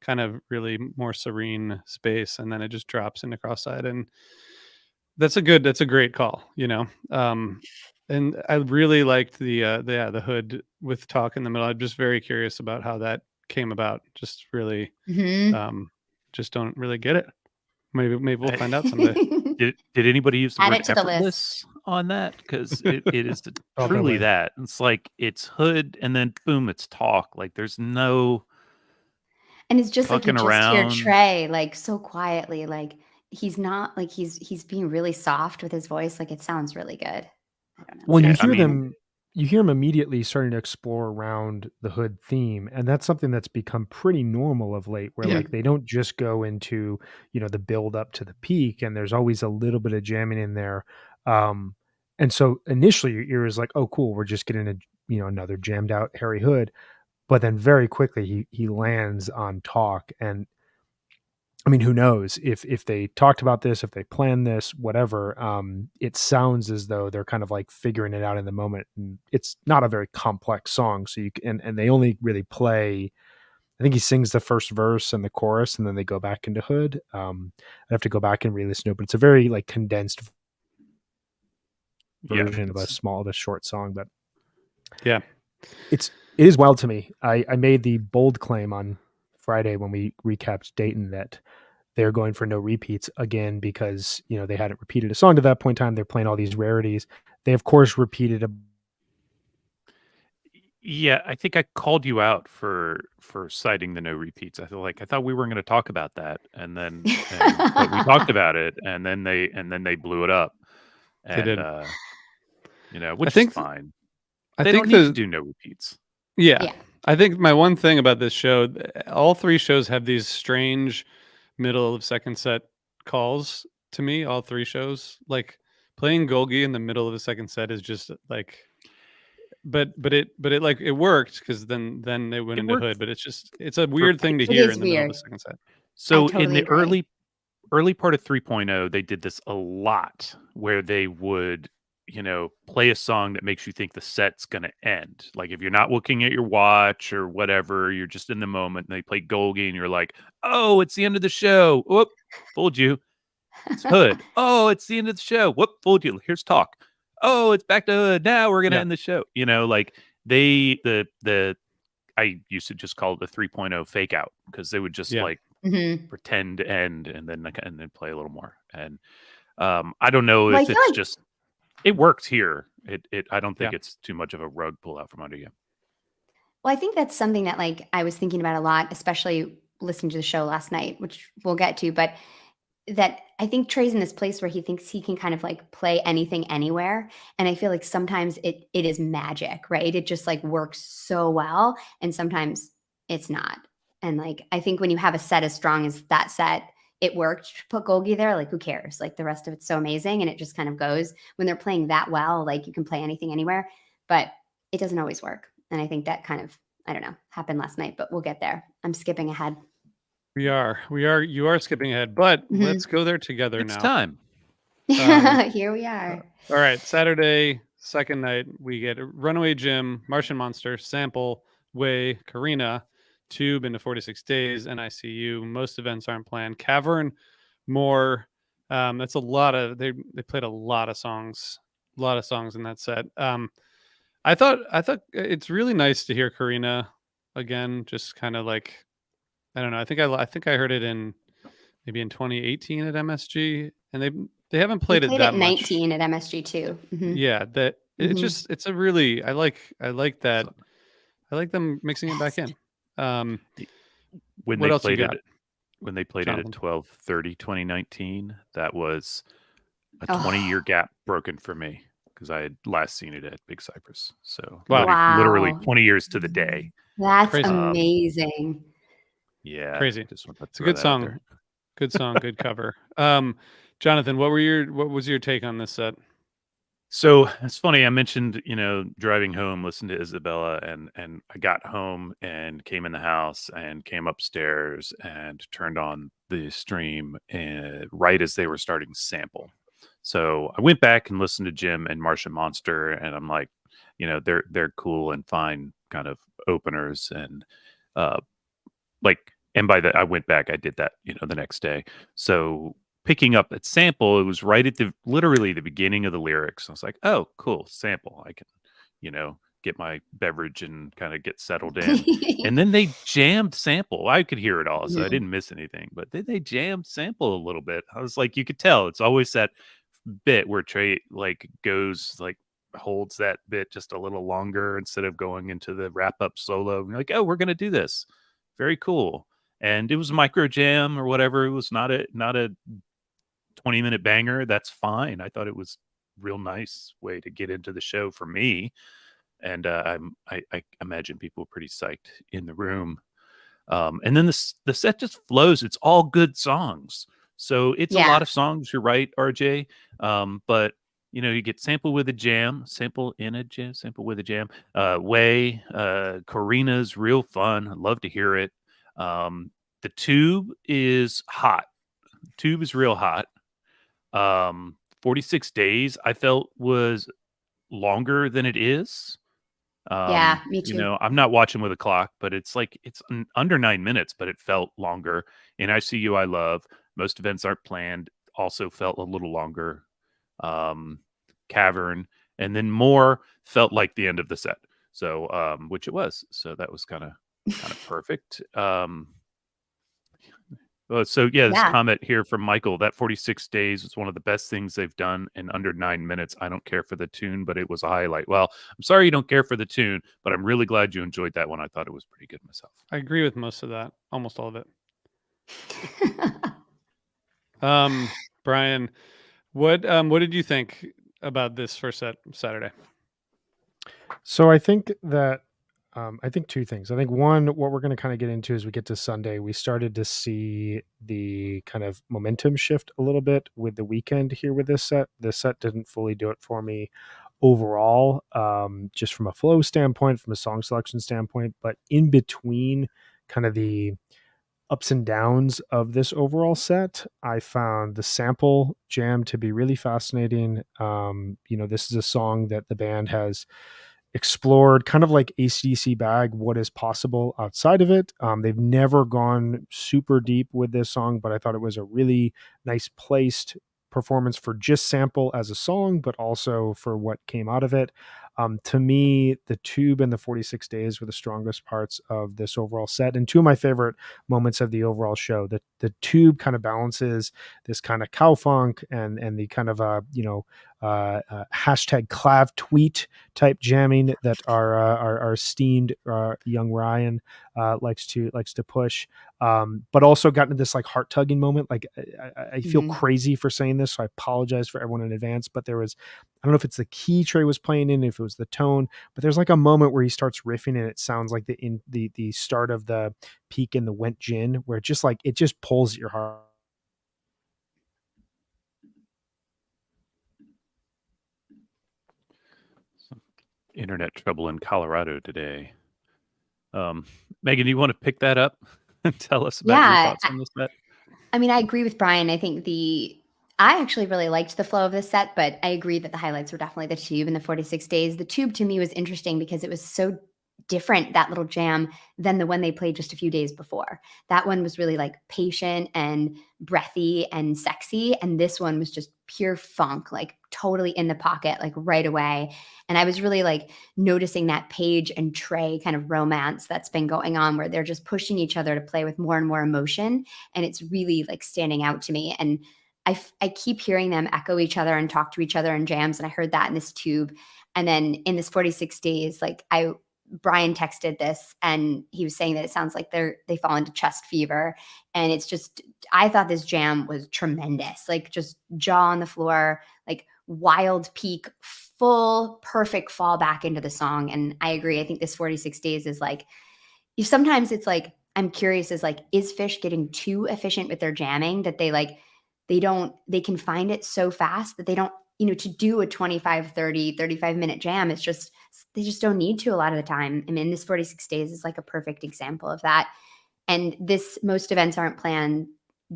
Speaker 1: kind of really more serene space, and then it just drops into cross-eyed, and that's a great call, and I really liked the hood with talk in the middle. I'm just very curious about how that came about. Just really,
Speaker 3: Mhm.
Speaker 1: just don't really get it. Maybe we'll find out someday.
Speaker 2: Did anybody use the
Speaker 3: Add
Speaker 2: word
Speaker 3: it to the list.
Speaker 2: effortless on that? Because it is
Speaker 4: Oh, no
Speaker 2: truly
Speaker 4: way.
Speaker 2: that. It's like it's hood and then boom, it's talk. Like there's no
Speaker 3: And it's just like you
Speaker 2: fucking
Speaker 3: just hear
Speaker 2: around.
Speaker 3: Trey like so quietly, like he's not like he's being really soft with his voice. Like it sounds really good. I don't know.
Speaker 4: Well,
Speaker 3: It's
Speaker 2: Yeah,
Speaker 3: nice.
Speaker 4: you hear them immediately starting to explore around the hood theme, and that's something that's become pretty normal of late, where
Speaker 1: Yeah.
Speaker 4: like they don't just go into the build up to the peak, and there's always a little bit of jamming in there. And so initially your ear is like, oh cool, we're just getting another jammed out Harry Hood, but then very quickly he lands on talk. And I mean, who knows if they talked about this, if they planned this, whatever. It sounds as though they're kind of like figuring it out in the moment, and it's not a very complex song. So and they only really play. I think he sings the first verse and the chorus, and then they go back into Hood. I have to go back and re-listen to it, but it's a very like condensed version of a short song. But
Speaker 1: Yeah.
Speaker 4: it is wild to me. I made the bold claim on Friday when we recapped Dayton that they're going for no repeats again because they hadn't repeated a song to that point in time. They're playing all these rarities. They of course repeated
Speaker 2: Yeah, I think I called you out for citing the no repeats. I thought we weren't going to talk about that, but we talked about it, and then they blew it up,
Speaker 1: They did.
Speaker 2: which
Speaker 1: think
Speaker 2: is fine.
Speaker 1: I
Speaker 2: They
Speaker 1: think
Speaker 2: don't need to do no repeats.
Speaker 1: Yeah.
Speaker 3: Yeah.
Speaker 1: I think my one thing about this show, all three shows have these strange middle of second set calls to me. All three shows, like playing Golgi in the middle of the second set, is just like, but it like it worked because then they went
Speaker 2: It
Speaker 1: into
Speaker 2: worked
Speaker 1: Hood. But it's a weird thing to
Speaker 3: It
Speaker 1: hear
Speaker 3: is
Speaker 1: in the middle of
Speaker 3: weird.
Speaker 1: the second set.
Speaker 2: So
Speaker 3: totally
Speaker 2: in the
Speaker 3: agree.
Speaker 2: early part of 3.0, they did this a lot where they would, play a song that makes you think the set's going to end. Like if you're not looking at your watch or whatever, you're just in the moment and they play Golgi and you're like, oh, it's the end of the show. Whoop, fooled you. It's Hood. Oh, it's the end of the show. Whoop, fooled you. Here's talk. Oh, it's back to Hood. Now we're going to
Speaker 1: Yeah.
Speaker 2: end the show. Like the I used to just call it the 3.0 fake out because they would just
Speaker 1: Yeah.
Speaker 2: like
Speaker 3: Mhm.
Speaker 2: pretend to end and then play a little more. And I don't know
Speaker 3: Well, I
Speaker 2: if
Speaker 3: feel
Speaker 2: it's
Speaker 3: like
Speaker 2: just it worked here. I don't think
Speaker 1: Yeah.
Speaker 2: it's too much of a rug pull out from under you.
Speaker 3: Well, I think that's something that like I was thinking about a lot, especially listening to the show last night, which we'll get to, but that I think Trey's in this place where he thinks he can kind of like play anything anywhere. And I feel like sometimes it is magic, right? It just like works so well. And sometimes it's not. And like I think when you have a set as strong as that set, it worked. Put Golgi there, like who cares? Like the rest of it's so amazing and it just kind of goes. When they're playing that well, like you can play anything anywhere, but it doesn't always work. And I think that kind of, I don't know, happened last night, but we'll get there. I'm skipping ahead.
Speaker 1: We are. You are skipping ahead, but
Speaker 3: Mhm.
Speaker 1: let's go there together
Speaker 2: It's
Speaker 1: now.
Speaker 2: time.
Speaker 3: Here we are.
Speaker 1: All right, Saturday, second night, we get Runaway Jim, Martian Monster, Sample, Way, Karina, Tube into 46 Days, NICU. Most events aren't planned. Cavern, more. That's a lot of they played a lot of songs in that set. I thought it's really nice to hear Karina again. Just kind of like I don't know. I think I heard it in maybe in 2018 at MSG, and they haven't
Speaker 3: We
Speaker 1: played it
Speaker 3: played
Speaker 1: that
Speaker 3: at
Speaker 1: much.
Speaker 3: 19 at MSG too. Mhm.
Speaker 1: Yeah, that it's
Speaker 3: Mhm.
Speaker 1: just it's a really I like that. I like them mixing it back in.
Speaker 2: When
Speaker 1: What
Speaker 2: they
Speaker 1: else you
Speaker 2: played
Speaker 1: got,
Speaker 2: it, when they played it
Speaker 1: Jonathan?
Speaker 2: at 12/30, 2019, that was a
Speaker 3: Oh.
Speaker 2: 20-year gap broken for me because I had last seen it at Big Cypress. So
Speaker 1: Wow.
Speaker 2: literally
Speaker 3: Wow.
Speaker 2: 20 years to the day.
Speaker 3: That's
Speaker 1: Crazy.
Speaker 3: amazing.
Speaker 2: Yeah,
Speaker 1: Crazy.
Speaker 2: just want to
Speaker 1: It's a
Speaker 2: throw
Speaker 1: good
Speaker 2: that out there.
Speaker 1: song. Good song, good cover. Jonathan, what was your take on this set?
Speaker 2: So it's funny. I mentioned, driving home, listened to Isabella, and I got home and came in the house and came upstairs and turned on the stream right as they were starting Sample. So I went back and listened to Jim and Martian Monster, and I'm like, they're cool and fine kind of openers, and and by that I went back, I did that, the next day. So picking up that Sample, it was right at literally the beginning of the lyrics. I was like, oh, cool, Sample. I can, get my beverage and kind of get settled in. And then they jammed Sample. I could hear it all, so I
Speaker 3: Mhm.
Speaker 2: didn't miss anything. But then they jammed Sample a little bit. I was like, you could tell it's always that bit where Trey holds that bit just a little longer instead of going into the wrap up solo. And you're like, oh, we're gonna do this. Very cool. And it was micro jam or whatever. It was not a 20-minute banger. That's fine. I thought it was real nice way to get into the show for me. And I imagine people were pretty psyched in the room. And then the set just flows. It's all good songs. So it's a
Speaker 3: Yeah.
Speaker 2: lot of songs. You're right, RJ. But you get Sample with a Jam, Sample in a Jam, Sample with a Jam. Way, Karina's real fun. I love to hear it. The Tube is hot. Tube is real hot. 46 Days I felt was longer than it is.
Speaker 3: Yeah, me too.
Speaker 2: I'm not watching with a clock, but it's under 9 minutes, but it felt longer. And I See You, I Love. Most events aren't planned. Also felt a little longer. Cavern, and then More felt like the end of the set. So, which it was. So that was kind of perfect. So yeah, this
Speaker 3: Yeah.
Speaker 2: comment here from Michael, that 46 Days was one of the best things they've done in under 9 minutes. I don't care for the tune, but it was a highlight. Well, I'm sorry you don't care for the tune, but I'm really glad you enjoyed that one. I thought it was pretty good myself.
Speaker 1: I agree with most of that, almost all of it. Brian, what did you think about this first set Saturday?
Speaker 4: So I think that I think two things. I think one, what we're going to kind of get into as we get to Sunday, we started to see the kind of momentum shift a little bit with the weekend here with this set. This set didn't fully do it for me overall, just from a flow standpoint, from a song selection standpoint, but in between kind of the ups and downs of this overall set, I found the Sample jam to be really fascinating. This is a song that the band has explored, kind of like AC/DC Bag, what is possible outside of it. They've never gone super deep with this song, but I thought it was a really nice placed performance for just Sample as a song, but also for what came out of it. To me, the Tube and the 46 Days were the strongest parts of this overall set, and two of my favorite moments of the overall show. The Tube kind of balances this kind of cow funk and the kind of hashtag clav tweet type jamming that our esteemed young Ryan likes to push, but also got into this like heart tugging moment. Like I feel crazy for saying this, so I apologize for everyone in advance. But there was, I don't know if it's the key Trey was playing in, if it was the tone, but there's like a moment where he starts riffing and it sounds like the start of the peak in the Went Gin, where it just pulls at your heart.
Speaker 2: Internet trouble in Colorado today. Megan, do you want to pick that up and tell us about your thoughts on this bet?
Speaker 3: I mean, I agree with Brian. I think the I actually really liked the flow of this set, but I agree that the highlights were definitely the tube and the 46 days. The tube to me was interesting because it was so different, that little jam, than the one they played just a few days before. That one was really like patient and breathy and sexy. And this one was just pure funk, like totally in the pocket, like right away. And I was really like noticing that Paige and Trey kind of romance that's been going on where they're just pushing each other to play with more and more emotion. And it's really like standing out to me. And I keep hearing them echo each other and talk to each other in jams. And I heard that in this tube. And then in this 46 days, like Brian texted this and he was saying that it sounds like they fall into chest fever. And it's just, I thought this jam was tremendous, like just jaw on the floor, like wild peak, full perfect fall back into the song. And I agree. I think this 46 days is like, sometimes it's like, I'm curious, is like, is Phish getting too efficient with their jamming that they can find it so fast that they don't, to do a 25, 30, 35-minute jam, it's just, they just don't need to a lot of the time. I mean, this 46 days is like a perfect example of that. And most events aren't planned.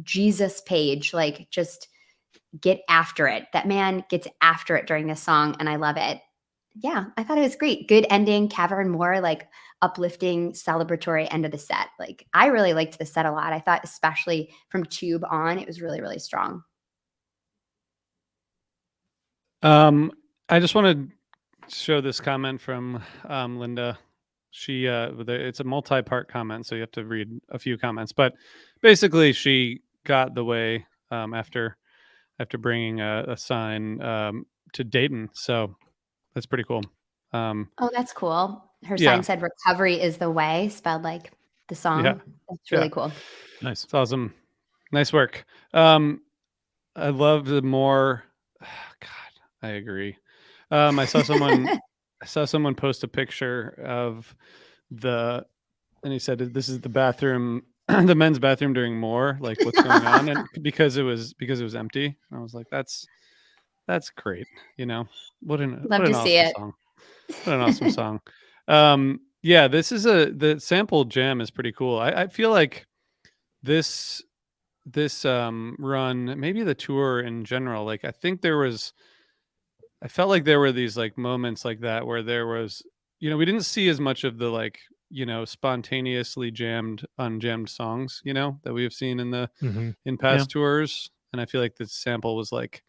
Speaker 3: Jesus Page, like just get after it. That man gets after it during this song, and I love it. Yeah, I thought it was great. Good ending. Cavern Moore, like uplifting, celebratory end of the set. Like I really liked the set a lot. I thought, especially from tube on, it was really, really strong.
Speaker 1: I just want to show this comment from Linda. She it's a multi-part comment, so you have to read a few comments. But basically, she got the way after bringing a sign to Dayton. So that's pretty cool.
Speaker 3: Oh, that's cool. Her
Speaker 1: Yeah.
Speaker 3: sign said "Recovery is the way," spelled like the song.
Speaker 1: Yeah.
Speaker 3: That's really
Speaker 1: Yeah.
Speaker 3: cool.
Speaker 2: Nice.
Speaker 1: It's awesome. Nice work. I love the more. God, I agree. I saw someone post a picture of and he said this is the bathroom, the men's bathroom during More. Like what's going on? And because it was empty. I was like, that's great. What an
Speaker 3: Love to see
Speaker 1: awesome
Speaker 3: it.
Speaker 1: song. What an awesome song. Yeah, this is the sample jam is pretty cool. I feel like this run, maybe the tour in general, like I felt like there were these like moments like that where there was, we didn't see as much of the like, spontaneously unjammed songs, that we have seen in past tours. And I feel like the sample was like,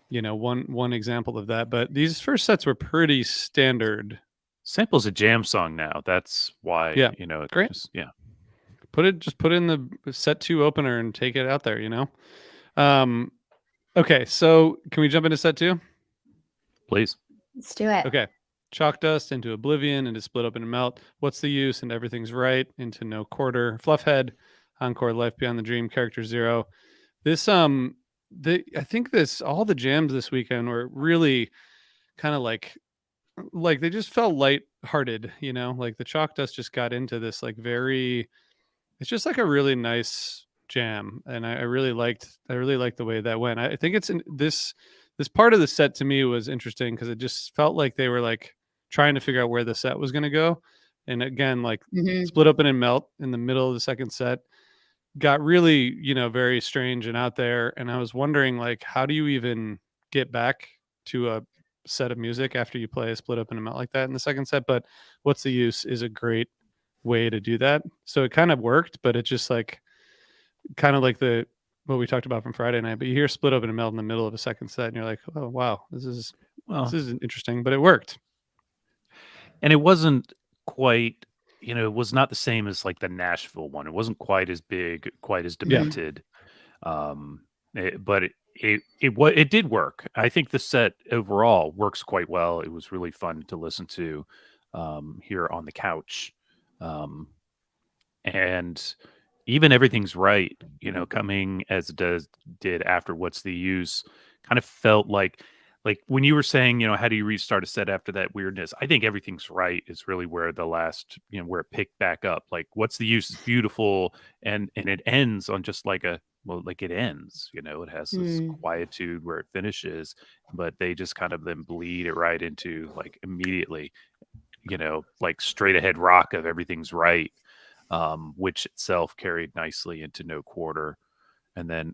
Speaker 1: one example of that. But these first sets were pretty standard.
Speaker 2: Sample's a jam song now. That's why,
Speaker 1: Yeah.
Speaker 2: it's
Speaker 1: Great. Put it in the set 2 opener and take it out there, Okay, so can we jump into set 2?
Speaker 2: Please.
Speaker 3: Let's do it.
Speaker 1: Okay. Chalk Dust into Oblivion, into Split Open and Melt. What's the Use? And Everything's Right, into No Quarter. Fluffhead, Encore, Life Beyond the Dream, Character Zero. This I think all the jams this weekend were really kind of like they just felt lighthearted, like the Chalk Dust just got into this like it's just like a really nice jam, and I really liked the way that went. I think it's in this part of the set to me was interesting because it just felt like they were like trying to figure out where the set was going to go. And again, like Split Open and Melt in the middle of the second set got really, very strange and out there. And I was wondering, like, how do you even get back to a set of music after you play a Split Open and Melt like that in the second set? But What's the Use is a great way to do that. So it kind of worked, but it just like kind of like what we talked about from Friday night. But you hear Split Open and Melt in the middle of a second set, and you're like, oh wow, this is interesting, but it worked.
Speaker 2: And it wasn't quite, it was not the same as like the Nashville one. It wasn't quite as big, quite as demented. But it did work. I think the set overall works quite well. It was really fun to listen to here on the couch. And even Everything's Right, coming as it did after What's the Use, kind of felt like when you were saying, how do you restart a set after that weirdness? I think Everything's Right is really where the last, where it picked back up. Like What's the Use is beautiful, and it ends on just like it ends, it has this quietude where it finishes, but they just kind of then bleed it right into like immediately, like straight ahead rock of Everything's Right, which itself carried nicely into No Quarter. And then,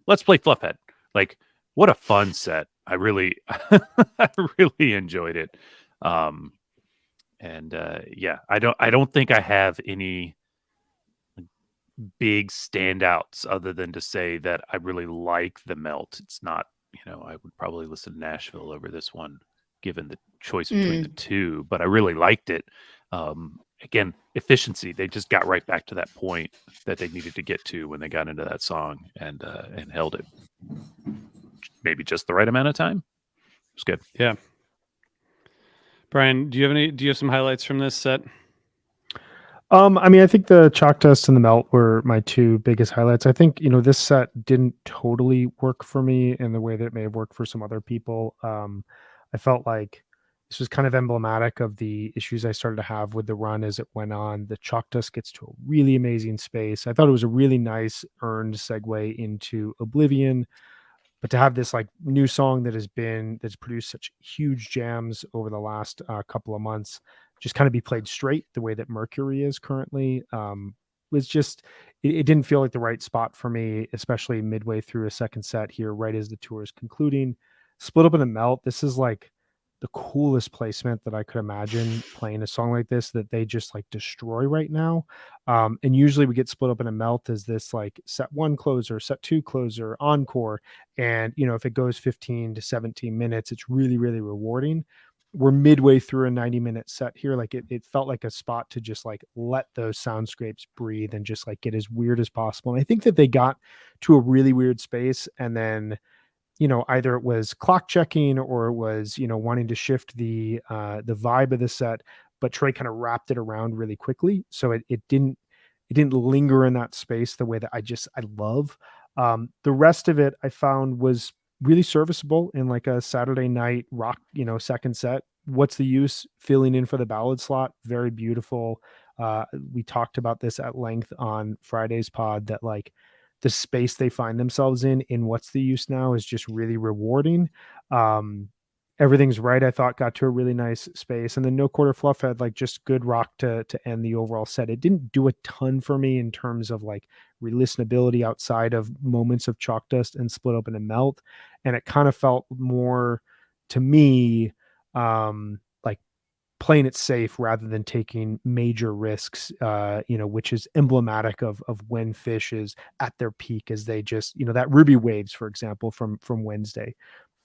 Speaker 2: let's play Fluffhead. Like, what a fun set. I really, I really enjoyed it. Yeah, I don't think I have any big standouts other than to say that I really like the Melt. It's not, I would probably listen to Nashville over this one, given the choice between the two, but I really liked it. Again, efficiency. They just got right back to that point that they needed to get to when they got into that song and held it. Maybe just the right amount of time. It was good.
Speaker 1: Yeah. Brian, do you have some highlights from this set?
Speaker 4: I mean, I think the Chalk Dust and the Melt were my two biggest highlights. I think, this set didn't totally work for me in the way that it may have worked for some other people. I felt like this was kind of emblematic of the issues I started to have with the run as it went on. The Chalk Dust gets to a really amazing space. I thought it was a really nice earned segue into Oblivion. But to have this like new song that's produced such huge jams over the last couple of months, just kind of be played straight the way that Mercury is currently, was just, it didn't feel like the right spot for me, especially midway through a second set here, right as the tour is concluding. Split Up in a Melt. This is like the coolest placement that I could imagine playing a song like this that they just like destroy right now. And usually we get Split Up in a Melt as this like set one closer, set two closer, encore. And, if it goes 15 to 17 minutes, it's really, really rewarding. We're midway through a 90-minute set here. Like it felt like a spot to just like let those soundscapes breathe and just like get as weird as possible. And I think that they got to a really weird space, and then either it was clock checking or it was, wanting to shift the vibe of the set, but Trey kind of wrapped it around really quickly. So it didn't linger in that space the way that I love. The rest of it I found was really serviceable in like a Saturday night rock, second set. What's the use? Filling in for the ballad slot. Very beautiful. We talked about this at length on Friday's pod, that like the space they find themselves in What's the Use Now is just really rewarding. Everything's Right, I thought, got to a really nice space. And then No Quarter Fluff had like just good rock to end the overall set. It didn't do a ton for me in terms of like re-listenability outside of moments of Chalk Dust and Split Up in a Melt. And it kind of felt more to me like playing it safe rather than taking major risks, which is emblematic of when Phish is at their peak, as they just, that Ruby Waves, for example, from Wednesday.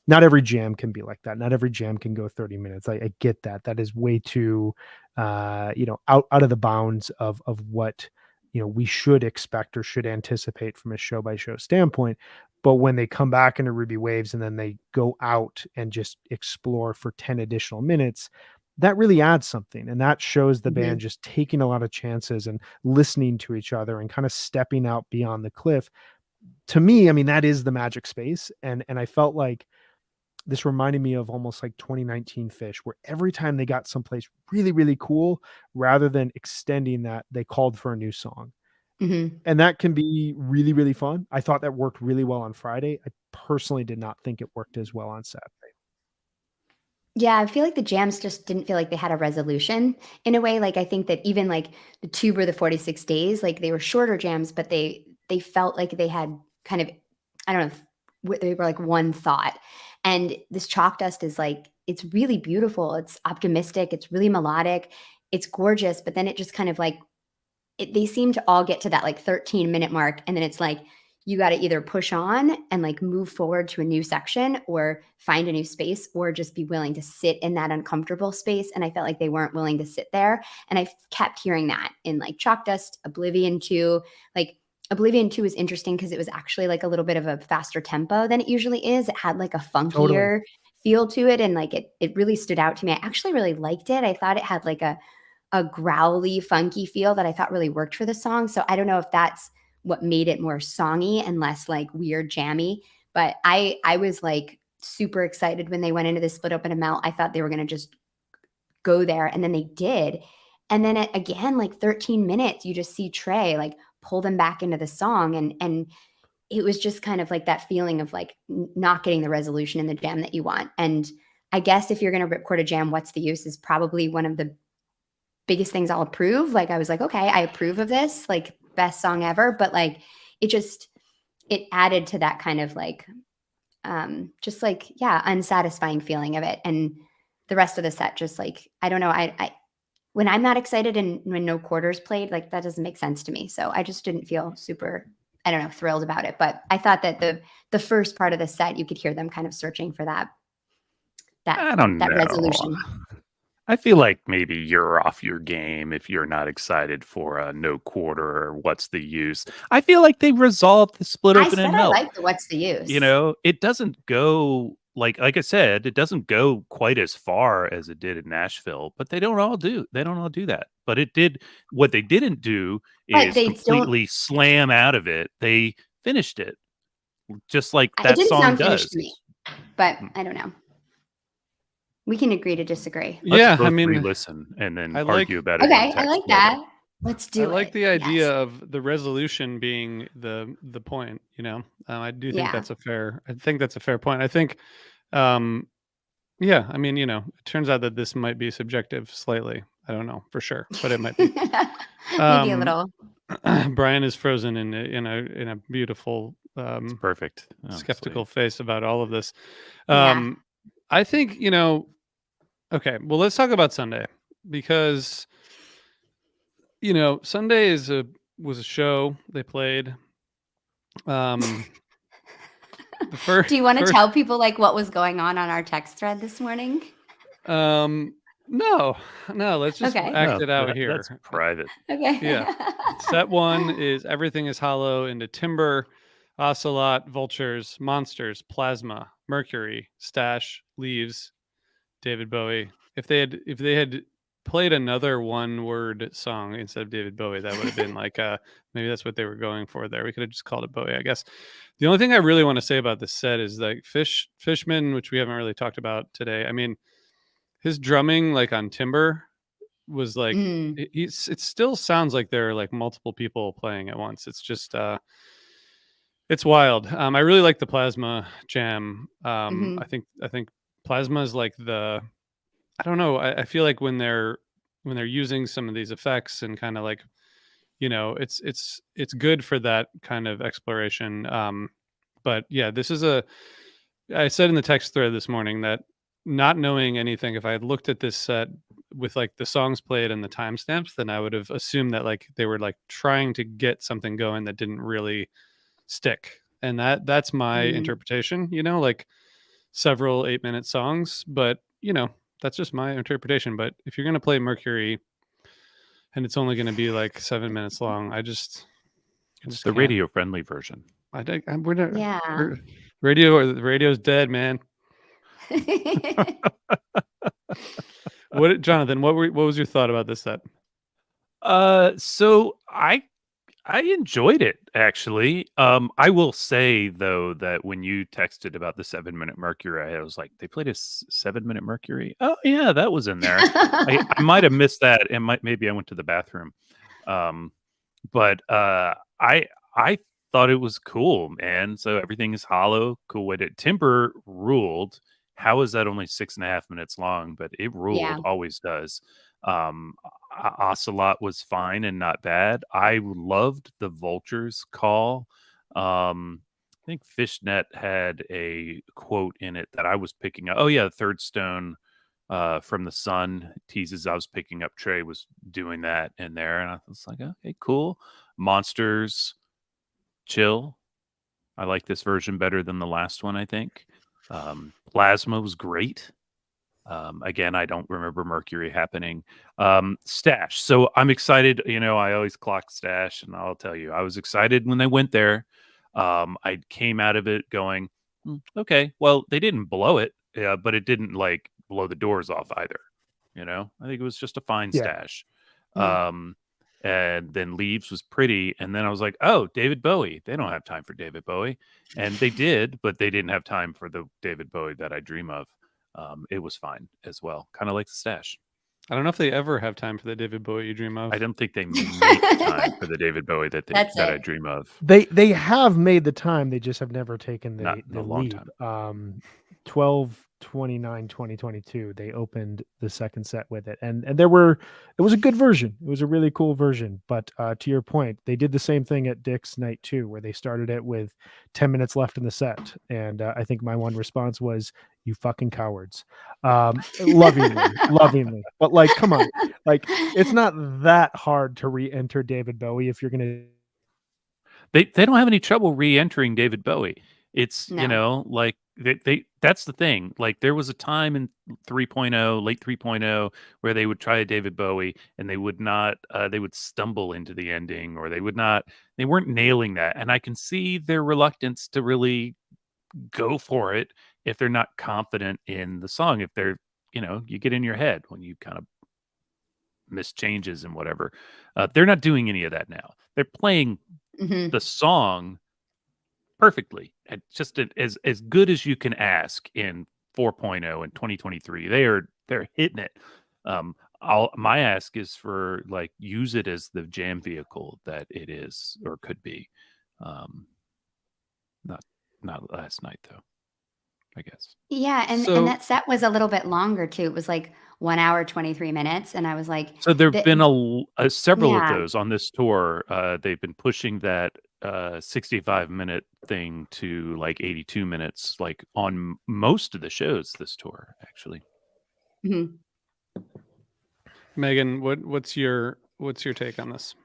Speaker 4: Not every jam can be like that. Not every jam can go 30 minutes. I get that. That is way too, out of the bounds of what, we should expect or should anticipate from a show by show standpoint. But when they come back into Ruby Waves and then they go out and just explore for 10 additional minutes, that really adds something. And that shows the band just taking a lot of chances and listening to each other and kind of stepping out beyond the cliff. To me, I mean, that is the magic space. And I felt like this reminded me of almost like 2019 Phish, where every time they got someplace really, really cool, rather than extending that, they called for a new song. And that can be really, really fun. I thought that worked really well on Friday. I personally did not think it worked as well on Saturday.
Speaker 3: Yeah, I feel like the jams just didn't feel like they had a resolution in a way. Like I think that even like the Tube or the 46 Days, like they were shorter jams, but they felt like they had kind of, I don't know, they were like one thought. And this Chalk Dust is like, it's really beautiful. It's optimistic. It's really melodic. It's gorgeous. But then it just kind of like, they seem to all get to that like 13-minute mark. And then it's like, you got to either push on and like move forward to a new section or find a new space, or just be willing to sit in that uncomfortable space. And I felt like they weren't willing to sit there. And I kept hearing that in like Chalk Dust, Oblivion 2. Like Oblivion 2 was interesting because it was actually like a little bit of a faster tempo than it usually is. It had like a funkier feel to it. And like it really stood out to me. I actually really liked it. I thought it had like a growly, funky feel that I thought really worked for the song. So I don't know if that's what made it more songy and less like weird jammy. But I was like super excited when they went into this Split Up in a Melt. I thought they were going to just go there, and then they did. And then again, like 13 minutes, you just see Trey like pull them back into the song. And it was just kind of like that feeling of like not getting the resolution in the jam that you want. And I guess if you're going to record a jam, What's the Use is probably one of the biggest things I'll approve. Like I was like, okay, I approve of this, like best song ever. But like it it added to that kind of like just like, yeah, unsatisfying feeling of it. And the rest of the set just like, I don't know, I when I'm not excited and when no quarters played, like that doesn't make sense to me. So I just didn't feel super, I don't know, thrilled about it. But I thought that the first part of the set, you could hear them kind of searching for that
Speaker 2: I don't know.
Speaker 3: resolution.
Speaker 2: I feel like maybe you're off your game if you're not excited for a no quarter or what's the use. I feel like they resolved the split
Speaker 3: I
Speaker 2: open
Speaker 3: said
Speaker 2: and
Speaker 3: I
Speaker 2: melt.
Speaker 3: like the what's the use.
Speaker 2: You know, it doesn't go like I said, it doesn't go quite as far as it did in Nashville, but they don't all do that. But it did what they didn't do
Speaker 3: But
Speaker 2: is
Speaker 3: they still,
Speaker 2: completely slam out of it. They finished it just like
Speaker 3: it
Speaker 2: that
Speaker 3: didn't
Speaker 2: song
Speaker 3: sound finished
Speaker 2: does.
Speaker 3: to me, but I don't know. We can agree to disagree.
Speaker 2: Let's
Speaker 1: I
Speaker 2: both
Speaker 1: mean,
Speaker 2: re-listen and then
Speaker 1: I like-
Speaker 2: argue about it.
Speaker 3: Okay,
Speaker 2: in
Speaker 3: I
Speaker 2: text
Speaker 3: like
Speaker 2: later.
Speaker 3: that. Let's do
Speaker 1: I
Speaker 3: it.
Speaker 1: like the idea
Speaker 3: Yes.
Speaker 1: of the resolution being the point. You know, I do think
Speaker 3: Yeah.
Speaker 1: that's a fair. I think that's a fair point. I think, yeah. I mean, you know, it turns out that this might be subjective slightly. I don't know for sure, but it might be.
Speaker 3: Maybe a little.
Speaker 1: Brian is frozen in a beautiful,
Speaker 2: It's perfect.
Speaker 1: skeptical face about all of this.
Speaker 3: Yeah.
Speaker 1: I think, you know, okay, well, let's talk about Sunday because, you know, Sunday was a show they played. The first,
Speaker 3: Do you want to tell people like what was going on our text thread this morning?
Speaker 1: No, let's just
Speaker 3: Okay.
Speaker 1: act it out here.
Speaker 2: That's private.
Speaker 3: Okay.
Speaker 1: Yeah. Set one is Everything is Hollow into Timber, Ocelot, Vultures, Monsters, Plasma, Mercury, Stash, Leaves, David Bowie. If they had played another one-word song instead of David Bowie, that would have been like maybe that's what they were going for there. We could have just called it Bowie, I guess. The only thing I really want to say about this set is like Fishman, which we haven't really talked about today. I mean, his drumming like on Timber was like it still sounds like there are like multiple people playing at once. It's just it's wild. I really like the Plasma jam. I think Plasma is like I don't know. I feel like when they're using some of these effects and kind of like, you know, it's good for that kind of exploration. But yeah, I said in the text thread this morning that not knowing anything, if I had looked at this set with like the songs played and the timestamps, then I would have assumed that like they were like trying to get something going that didn't really stick. And that's my interpretation, you know, like several 8-minute songs, but you know, that's just my interpretation. But if you're going to play Mercury and it's only going to be like 7 minutes long,
Speaker 2: It's the radio friendly version.
Speaker 1: Radio's dead, man. Jonathan, what was your thought about this set?
Speaker 2: So I enjoyed it actually. I will say though that when you texted about the 7-minute Mercury, I was like, they played a 7-minute Mercury. Oh yeah, that was in there. I might have missed that, and maybe I went to the bathroom. But I thought it was cool, man. So Everything is Hollow, cool with it. Timber ruled. How is that only 6.5 minutes long? But it ruled,
Speaker 3: Yeah.
Speaker 2: always does. Ocelot was fine and not bad. I loved the Vultures call. I think Fishnet had a quote in it that I was picking up. Oh yeah, Third Stone from the Sun teases I was picking up. Trey was doing that in there, and I was like, okay, cool. Monsters, chill. I like this version better than the last one, I think. Plasma was great. Again, I don't remember Mercury happening. Stash. So I'm excited. You know, I always clock Stash, and I'll tell you, I was excited when they went there. I came out of it going, okay, well, they didn't blow it, but it didn't like blow the doors off either. You know, I think it was just a fine Stash. And then Leaves was pretty. And then I was like, oh, David Bowie. They don't have time for David Bowie. And they did, but they didn't have time for the David Bowie that I dream of. It was fine as well. Kind of like the Stash.
Speaker 1: I don't know if they ever have time for the David Bowie you dream of.
Speaker 2: I don't think they make time for the David Bowie that I dream of.
Speaker 4: They have made the time. They just have never taken
Speaker 2: Not in
Speaker 4: the
Speaker 2: a long
Speaker 4: leap.
Speaker 2: time.
Speaker 4: 12/29/2022, they opened the second set with it, and it was a good version. It was a really cool version. But to your point, they did the same thing at Dick's Night 2, where they started it with 10 minutes left in the set, and I think my one response was, "You fucking cowards," lovingly. But like, come on, like it's not that hard to re-enter David Bowie if you're gonna.
Speaker 2: They don't have any trouble re-entering David Bowie. It's,
Speaker 3: No.
Speaker 2: like they that's the thing. Like there was a time in 3.0, late 3.0, where they would try a David Bowie and they would not they would stumble into the ending, or they weren't nailing that. And I can see their reluctance to really go for it if they're not confident in the song. If they're, you get in your head when you kind of miss changes and whatever. They're not doing any of that now. They're playing
Speaker 3: Mhm.
Speaker 2: the song perfectly, and just as good as you can ask in 4.0 in 2023. They're hitting it. My ask is for, like, use it as the jam vehicle that it is or could be. Not last night though, I guess.
Speaker 3: Yeah, and
Speaker 1: So
Speaker 3: that set was a little bit longer too. It was like 1 hour, 23 minutes, and I was like,
Speaker 2: So there've
Speaker 3: the
Speaker 2: been several of
Speaker 3: yeah.
Speaker 2: those on this tour. They've been pushing that 65-minute thing to like 82 minutes, like on most of the shows this tour, actually.
Speaker 3: Mhm.
Speaker 1: Megan, what's your take on this?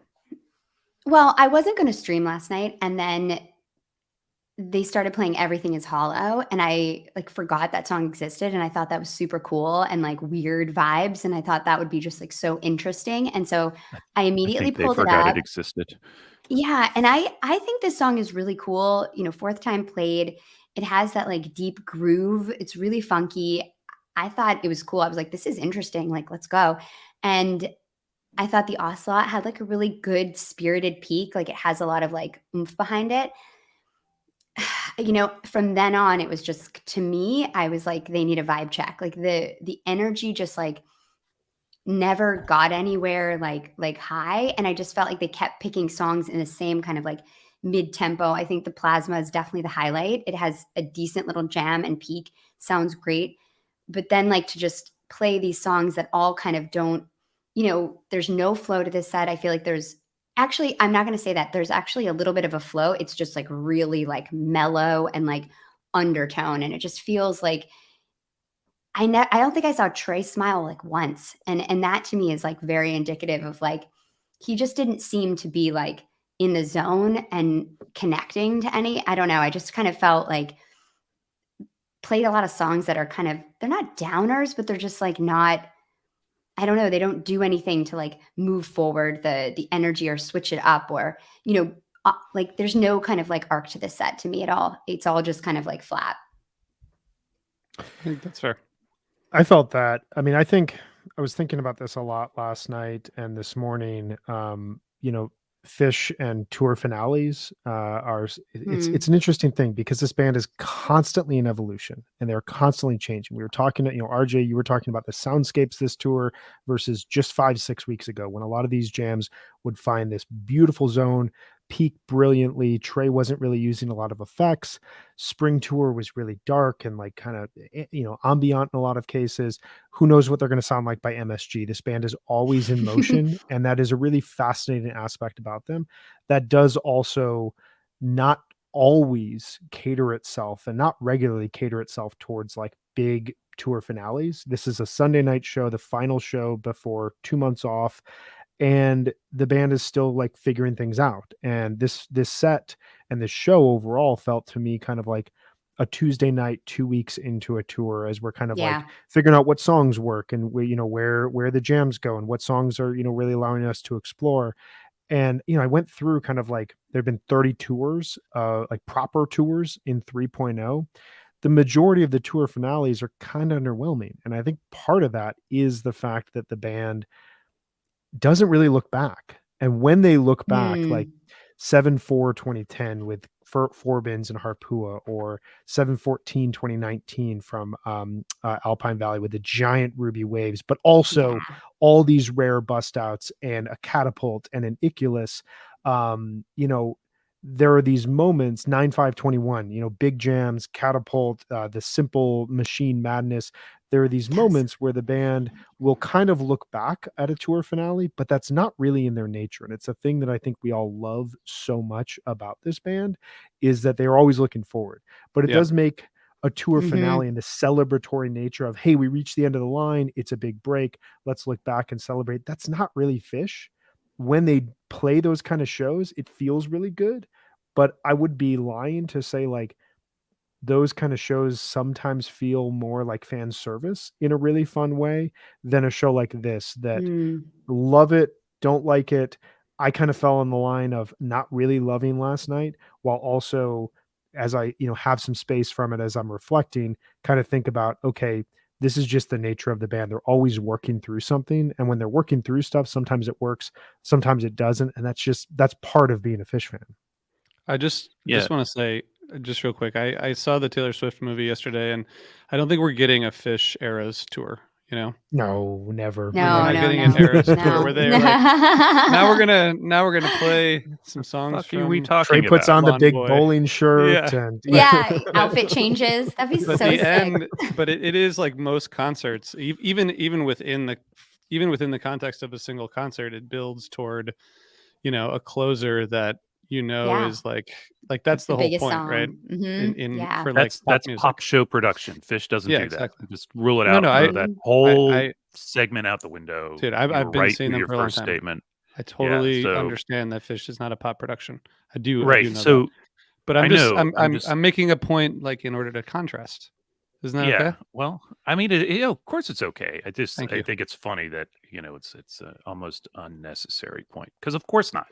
Speaker 3: Well, I wasn't gonna stream last night, and then they started playing Everything Is Hollow, and I, like, forgot that song existed, and I thought that was super cool and, like, weird vibes, and I thought that would be just, like, so interesting, and so I
Speaker 2: I
Speaker 3: immediately
Speaker 2: think they
Speaker 3: pulled it
Speaker 2: forgot it
Speaker 3: up.
Speaker 2: existed.
Speaker 3: Yeah, and I think this song is really cool, fourth time played. It has that, like, deep groove. It's really funky. I thought it was cool. I was like, "This is interesting, like, let's go." And I thought the Ocelot had, like, a really good spirited peak, like, it has a lot of, like, oomph behind it. From then on, it was just to me, I was like, "They need a vibe check." Like, the energy just, like, never got anywhere like high, and I just felt like they kept picking songs in the same kind of like mid-tempo. I think the Plasma is definitely the highlight. It has a decent little jam and peak, sounds great. But then like to just play these songs that all kind of don't, there's no flow to this set. I feel like there's actually, I'm not going to say that. There's actually a little bit of a flow. It's just like really like mellow and like undertone, and it just feels like I don't think I saw Trey smile, like, once, and that to me is, like, very indicative of, like, he just didn't seem to be, like, in the zone and connecting to any. I don't know, I just kind of felt like played a lot of songs that are kind of they're not downers, but they're just, like, not I don't know, they don't do anything to, like, move forward the energy or switch it up or, like, there's no kind of, like, arc to this set to me at all. It's all just kind of, like, flat.
Speaker 1: I think that's fair.
Speaker 4: I felt that. I mean, I think I was thinking about this a lot last night and this morning. Phish and tour finales it's
Speaker 3: Mm,
Speaker 4: an interesting thing because this band is constantly in evolution and they're constantly changing. We were talking to, RJ, you were talking about the soundscapes this tour versus just 5-6 weeks ago when a lot of these jams would find this beautiful zone, peak brilliantly. Trey wasn't really using a lot of effects. Spring tour was really dark and like kind of ambient in a lot of cases. Who knows what they're going to sound like by MSG? This band is always in motion, and that is a really fascinating aspect about them. That does also not always cater itself and not regularly cater itself towards like big tour finales. This is a Sunday night show, the final show before 2 months off, and the band is still like figuring things out. And this set and this show overall felt to me kind of like a Tuesday night 2 weeks into a tour as we're kind of like
Speaker 3: yeah.
Speaker 4: figuring out what songs work and where the jams go and what songs are really allowing us to explore. And I went through kind of like there've been 30 tours, like proper tours in 3.0. The majority of the tour finales are kind of underwhelming, and I think part of that is the fact that the band doesn't really look back. And when they look back, like
Speaker 3: Mm,
Speaker 4: 7/4/2010 with Forbins and Harpua, or 7/14/2019 from Alpine Valley with the giant ruby waves, but also
Speaker 3: yeah.
Speaker 4: all these rare bust outs and a catapult and an Iculus, um, you know, there are these moments, 9/5/21, big jams, Catapult, the Simple Machine Madness. There are these
Speaker 3: Yes.
Speaker 4: moments where the band will kind of look back at a tour finale, but that's not really in their nature. And it's a thing that I think we all love so much about this band, is that they're always looking forward. But it
Speaker 1: Yeah.
Speaker 4: does make a tour
Speaker 3: Mhm.
Speaker 4: finale and the celebratory nature of, hey, we reached the end of the line. It's a big break. Let's look back and celebrate. That's not really Phish. When they play those kind of shows, it feels really good. But I would be lying to say, like, those kind of shows sometimes feel more like fan service in a really fun way than a show like this that
Speaker 3: Mm.
Speaker 4: love it, don't like it. I kind of fell on the line of not really loving last night, while also, as I, have some space from it as I'm reflecting, kind of think about, okay, this is just the nature of the band. They're always working through something. And when they're working through stuff, sometimes it works, sometimes it doesn't. And that's part of being a Phish fan.
Speaker 1: I just
Speaker 2: Yeah.
Speaker 1: want to say just real quick. I saw the Taylor Swift movie yesterday, and I don't think we're getting a Phish Eras tour.
Speaker 4: No, never.
Speaker 3: No,
Speaker 1: We're not
Speaker 3: no,
Speaker 1: getting
Speaker 3: no,
Speaker 1: an Eras tour
Speaker 3: no.
Speaker 1: where they're like, now we're gonna play some songs
Speaker 2: Fuck are we
Speaker 1: from
Speaker 2: talking
Speaker 4: Trey puts
Speaker 2: about?
Speaker 4: on the
Speaker 1: Blonde
Speaker 4: big
Speaker 1: Boy.
Speaker 4: bowling shirt
Speaker 1: Yeah.
Speaker 4: and
Speaker 3: Yeah, outfit changes. That'd be
Speaker 1: But
Speaker 3: so
Speaker 1: the
Speaker 3: sick.
Speaker 1: end, but it is like most concerts, even within the context of a single concert, it builds toward a closer that
Speaker 3: Yeah.
Speaker 1: is like that's the
Speaker 3: The
Speaker 1: whole
Speaker 3: biggest
Speaker 1: point,
Speaker 3: song.
Speaker 1: right?
Speaker 3: Mhm. Yeah.
Speaker 1: For like
Speaker 2: That's
Speaker 1: music.
Speaker 2: pop show production. Phish doesn't
Speaker 1: Yeah,
Speaker 2: do
Speaker 1: exactly.
Speaker 2: that. Just rule it
Speaker 1: No,
Speaker 2: out.
Speaker 1: no,
Speaker 2: Throw that
Speaker 3: Mhm.
Speaker 2: whole
Speaker 1: I
Speaker 2: segment out the window.
Speaker 1: dude,
Speaker 2: You
Speaker 1: I've
Speaker 2: were
Speaker 1: been
Speaker 2: right
Speaker 1: seeing
Speaker 2: with
Speaker 1: them
Speaker 2: your
Speaker 1: for a long
Speaker 2: first
Speaker 1: time.
Speaker 2: statement.
Speaker 1: I totally
Speaker 2: so-
Speaker 1: understand that Phish is not a pop production. I do
Speaker 2: Right.
Speaker 1: know that.
Speaker 2: So
Speaker 1: But
Speaker 2: I
Speaker 1: I'm just
Speaker 2: know.
Speaker 1: I'm making a point, like, in order to contrast. Isn't that
Speaker 2: yeah.
Speaker 1: okay?
Speaker 2: Well, I mean, of course it's okay. I
Speaker 1: Thank you.
Speaker 2: think it's funny that it's almost unnecessary point because of course not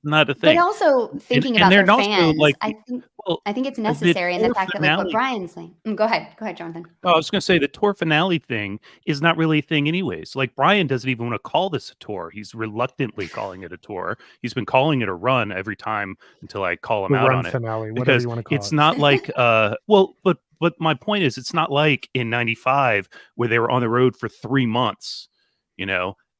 Speaker 2: a
Speaker 3: But
Speaker 2: thing.
Speaker 3: also thinking
Speaker 2: and
Speaker 3: about
Speaker 2: they're
Speaker 3: their
Speaker 2: also
Speaker 3: fans,
Speaker 2: like,
Speaker 3: I think
Speaker 2: well,
Speaker 3: it's
Speaker 2: the
Speaker 3: necessary in the
Speaker 2: tour
Speaker 3: fact that, like, what
Speaker 2: finale.
Speaker 3: Brian's saying. Go ahead, Jonathan.
Speaker 2: Oh, I was going to say the tour finale thing is not really a thing anyways. Like Brian doesn't even want to call this a tour. He's reluctantly calling it a tour. He's been calling it a run every time until I call him
Speaker 4: the
Speaker 2: out
Speaker 4: run
Speaker 2: on it.
Speaker 4: finale, whatever
Speaker 2: Because
Speaker 4: you want to call
Speaker 2: it's
Speaker 4: it.
Speaker 2: not like well, but my point is it's not like in 95 where they were on the road for 3 months,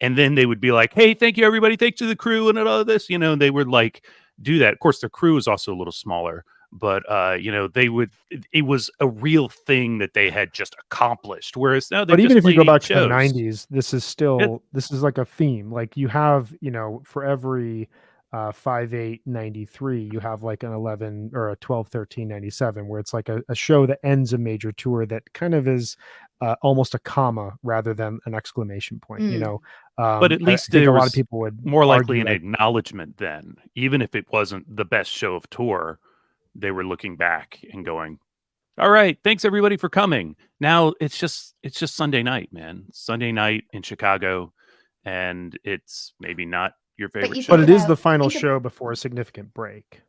Speaker 2: and then they would be like, "Hey, thank you everybody. Thanks to the crew and all this," they would like do that. Of course, their crew is also a little smaller, but they would it was a real thing that they had just accomplished, whereas now they
Speaker 4: But even
Speaker 2: just
Speaker 4: if you go
Speaker 2: play
Speaker 4: back to the
Speaker 2: shows.
Speaker 4: 90s, this is like a theme. Like you have, for every 5/8/93, you have like an 11 or a 12/13/97, where it's like a show that ends a major tour that kind of is almost a comma rather than an exclamation point.
Speaker 2: But at
Speaker 4: I
Speaker 2: least
Speaker 4: think a
Speaker 2: there
Speaker 4: lot of
Speaker 2: was
Speaker 4: people would
Speaker 2: more likely
Speaker 4: argue
Speaker 2: an
Speaker 4: like,
Speaker 2: acknowledgement then, even if it wasn't the best show of tour. They were looking back and going, "All right, thanks everybody for coming." Now it's just Sunday night, man. Sunday night in Chicago, and it's maybe not your favorite
Speaker 3: you
Speaker 2: show.
Speaker 4: but it is
Speaker 3: about-
Speaker 4: the final
Speaker 3: think
Speaker 4: show before a significant break.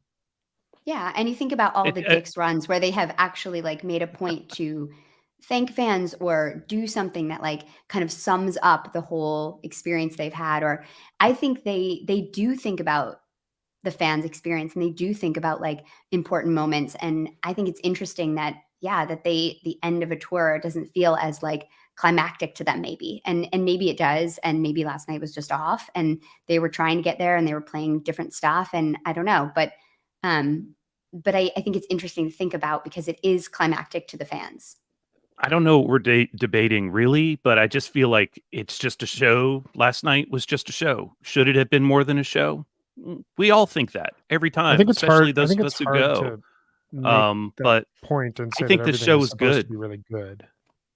Speaker 3: Yeah, and you think about all
Speaker 2: It-
Speaker 3: the
Speaker 2: it-
Speaker 3: Dick's runs where they have actually, like, made a point to thank fans or do something that, like, kind of sums up the whole experience they've had. Or I think they do think about the fans' experience, and they do think about, like, important moments. And I think it's interesting that, that the end of a tour doesn't feel as, like, climactic to them, maybe. And maybe it does, and maybe last night was just off and they were trying to get there and they were playing different stuff, and I don't know. But I think it's interesting to think about because it is climactic to the fans.
Speaker 2: I don't know what we're debating really, but I just feel like it's just a show. Last night was just a show. Should it have been more than a show? We all think that every time,
Speaker 4: I think it's
Speaker 2: especially
Speaker 4: hard. I
Speaker 2: those
Speaker 4: think
Speaker 2: of
Speaker 4: it's
Speaker 2: us who
Speaker 4: hard
Speaker 2: go.
Speaker 4: to make that
Speaker 2: But
Speaker 4: point and
Speaker 2: I
Speaker 4: say that
Speaker 2: think the
Speaker 4: everything
Speaker 2: show
Speaker 4: is
Speaker 2: is
Speaker 4: supposed to
Speaker 2: good.
Speaker 4: be really good.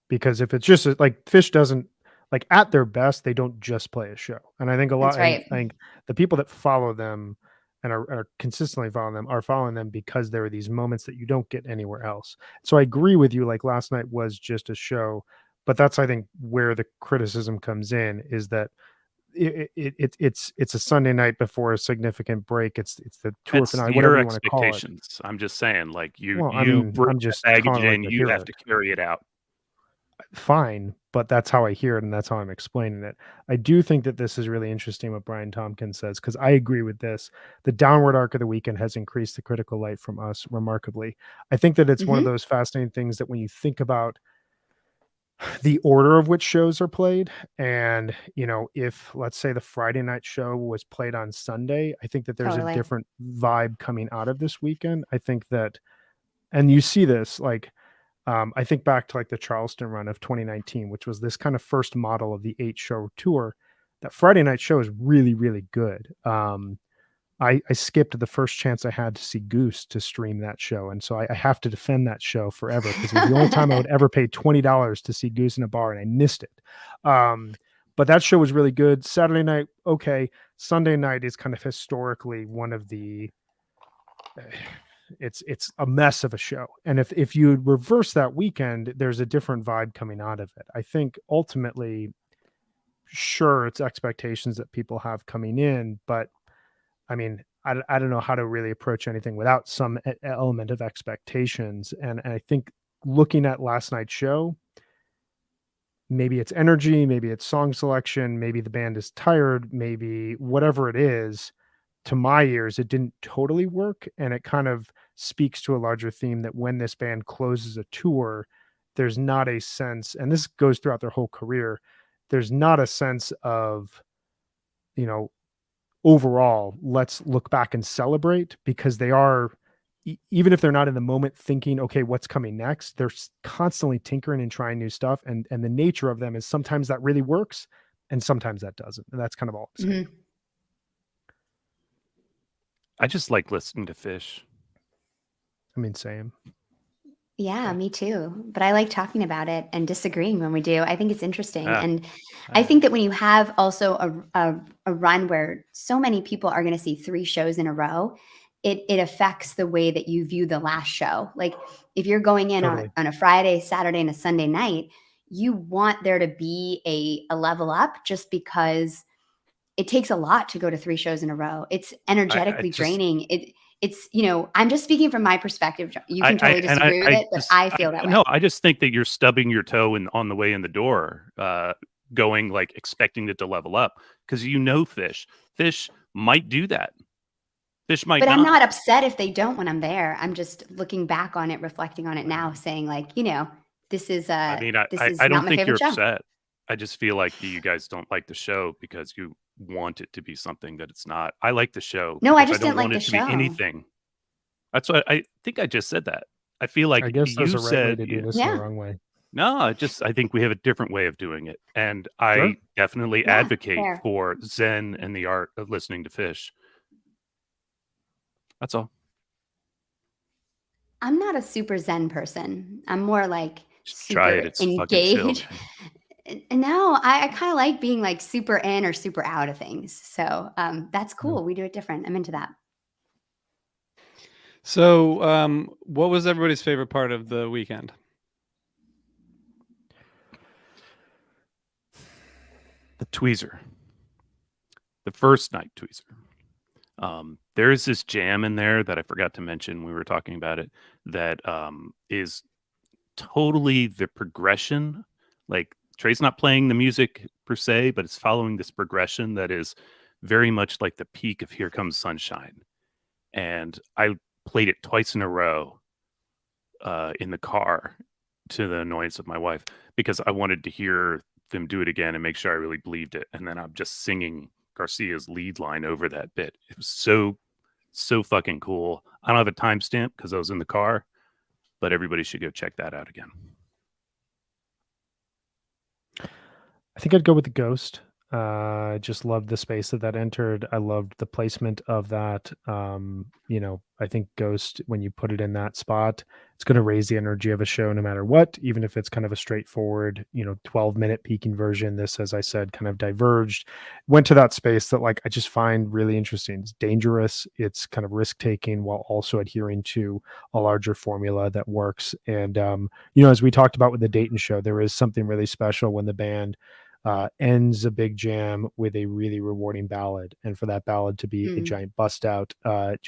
Speaker 4: Because if it's just like Phish doesn't, like, at their best, they don't just play a show. And I think
Speaker 3: That's right.
Speaker 4: I think the people that follow them and are consistently following them because there are these moments that you don't get anywhere else. So I agree with you. Like last night was just a show, but that's, I think, where the criticism comes in, is that it's a Sunday night before a significant break. It's the tour
Speaker 2: That's
Speaker 4: finale,
Speaker 2: your
Speaker 4: whatever you want to call it.
Speaker 2: expectations. I'm just saying, like
Speaker 4: Well, I
Speaker 2: you
Speaker 4: mean,
Speaker 2: bring
Speaker 4: I'm
Speaker 2: that
Speaker 4: just
Speaker 2: baggage
Speaker 4: kind of like
Speaker 2: in,
Speaker 4: to
Speaker 2: you
Speaker 4: hear
Speaker 2: have
Speaker 4: it.
Speaker 2: to carry it out.
Speaker 4: Fine, but that's how I hear it and that's how I'm explaining it. I do think that this is really interesting what Brian Tompkins says, because I agree with this. The downward arc of the weekend has increased the critical light from us remarkably. I think that it's one of
Speaker 3: Mhm.
Speaker 4: those fascinating things that when you think about the order of which shows are played. And, if let's say the Friday night show was played on Sunday, I think that there's a
Speaker 3: Totally.
Speaker 4: different vibe coming out of this weekend. I think that, and you see this, like, I think back to like the Charleston run of 2019, which was this kind of first model of the 8-show tour. That Friday night show is really, really good. I skipped the first chance I had to see Goose to stream that show, and so I have to defend that show forever because it was the only time I would ever pay $20 to see Goose in a bar, and I missed it. But that show was really good. Saturday night, okay. Sunday night is kind of historically one of the. It's a mess of a show, and if you reverse that weekend, there's a different vibe coming out of it. I think ultimately, sure, it's expectations that people have coming in, but I mean, I don't know how to really approach anything without some element of expectations. And I think looking at last night's show, maybe it's energy, maybe it's song selection, maybe the band is tired, maybe whatever it is, to my ears, it didn't totally work. And it kind of speaks to a larger theme that when this band closes a tour, there's not a sense, and this goes throughout their whole career, there's not a sense of, you know, overall, let's look back and celebrate, because they are, even if they're not in the moment thinking, okay, what's coming next, they're constantly tinkering and trying new stuff. And the nature of them is sometimes that really works and sometimes that doesn't. And that's kind of all I'm saying.
Speaker 3: Mhm.
Speaker 2: I just like listening to Phish.
Speaker 4: I mean, same.
Speaker 3: Yeah, me too. But I like talking about it and disagreeing when we do. I think it's interesting.
Speaker 2: Ah,
Speaker 3: And I think that when you have also a run where so many people are going to see 3 shows in a row, it affects the way that you view the last show. Like if you're going in
Speaker 4: Totally.
Speaker 3: on a Friday, Saturday, and a Sunday night, you want there to be a level up, just because it takes a lot to go to 3 shows in a row. It's
Speaker 2: I
Speaker 3: energetically
Speaker 2: just
Speaker 3: draining. It's, I'm just speaking from my perspective. You can totally
Speaker 2: and
Speaker 3: disagree with it, but
Speaker 2: just
Speaker 3: I feel that way.
Speaker 2: no, I just think that you're stubbing your toe on the way in the door, going like expecting it to level up because Phish might do that. Phish might
Speaker 3: But I'm
Speaker 2: not.
Speaker 3: not upset if they don't when I'm there. I'm just looking back on it, reflecting on it now, saying like, this is
Speaker 2: I mean,
Speaker 3: this
Speaker 2: I
Speaker 3: is
Speaker 2: I
Speaker 3: not
Speaker 2: don't
Speaker 3: my
Speaker 2: think you're
Speaker 3: favorite show.
Speaker 2: upset. I just feel like you guys don't like the show because you want it to be something that it's not. I like the show
Speaker 3: No, I
Speaker 2: because I
Speaker 3: just
Speaker 2: don't
Speaker 3: didn't like
Speaker 2: want
Speaker 3: the
Speaker 2: it to be
Speaker 3: show.
Speaker 2: anything. That's what I think I just said that. I feel
Speaker 4: I
Speaker 2: like
Speaker 4: guess there's
Speaker 2: you
Speaker 4: a right way
Speaker 2: said
Speaker 4: to do this and a
Speaker 3: Yeah.
Speaker 4: wrong way.
Speaker 2: no, I think we have a different way of doing it. And
Speaker 4: Sure.
Speaker 2: I definitely
Speaker 3: Yeah,
Speaker 2: advocate
Speaker 3: fair.
Speaker 2: for Zen and the art of listening to Phish. That's all.
Speaker 3: I'm not a super zen person. I'm more like
Speaker 2: Just try it.
Speaker 3: super
Speaker 2: It's fucking chill,
Speaker 3: engaged.
Speaker 2: man.
Speaker 3: No, I kind of like being like super in or super out of things. So that's
Speaker 4: Yeah.
Speaker 3: cool. We do it different. I'm into that.
Speaker 1: So, what was everybody's favorite part of the weekend?
Speaker 2: The tweezer. The first night tweezer. There is this jam in there that I forgot to mention when we were talking about it that is totally the progression. Like Trey's not playing the music per se, but it's following this progression that is very much like the peak of Here Comes Sunshine. And I played it twice in a row in the car to the annoyance of my wife because I wanted to hear them do it again and make sure I really believed it. And then I'm just singing Garcia's lead line over that bit. It was so fucking cool. I don't have a timestamp because I was in the car, but everybody should go check that out again.
Speaker 4: I think I'd go with the Ghost. I just loved the space that entered. I loved the placement of that. I think Ghost, when you put it in that spot, it's going to raise the energy of a show no matter what, even if it's kind of a straightforward, 12-minute peaking version. This, as I said, kind of diverged, went to that space that like I just find really interesting. It's dangerous. It's kind of risk taking while also adhering to a larger formula that works. And as we talked about with the Dayton show, there is something really special when the band ends a big jam with a really rewarding ballad, and for that ballad to be a giant bust out, it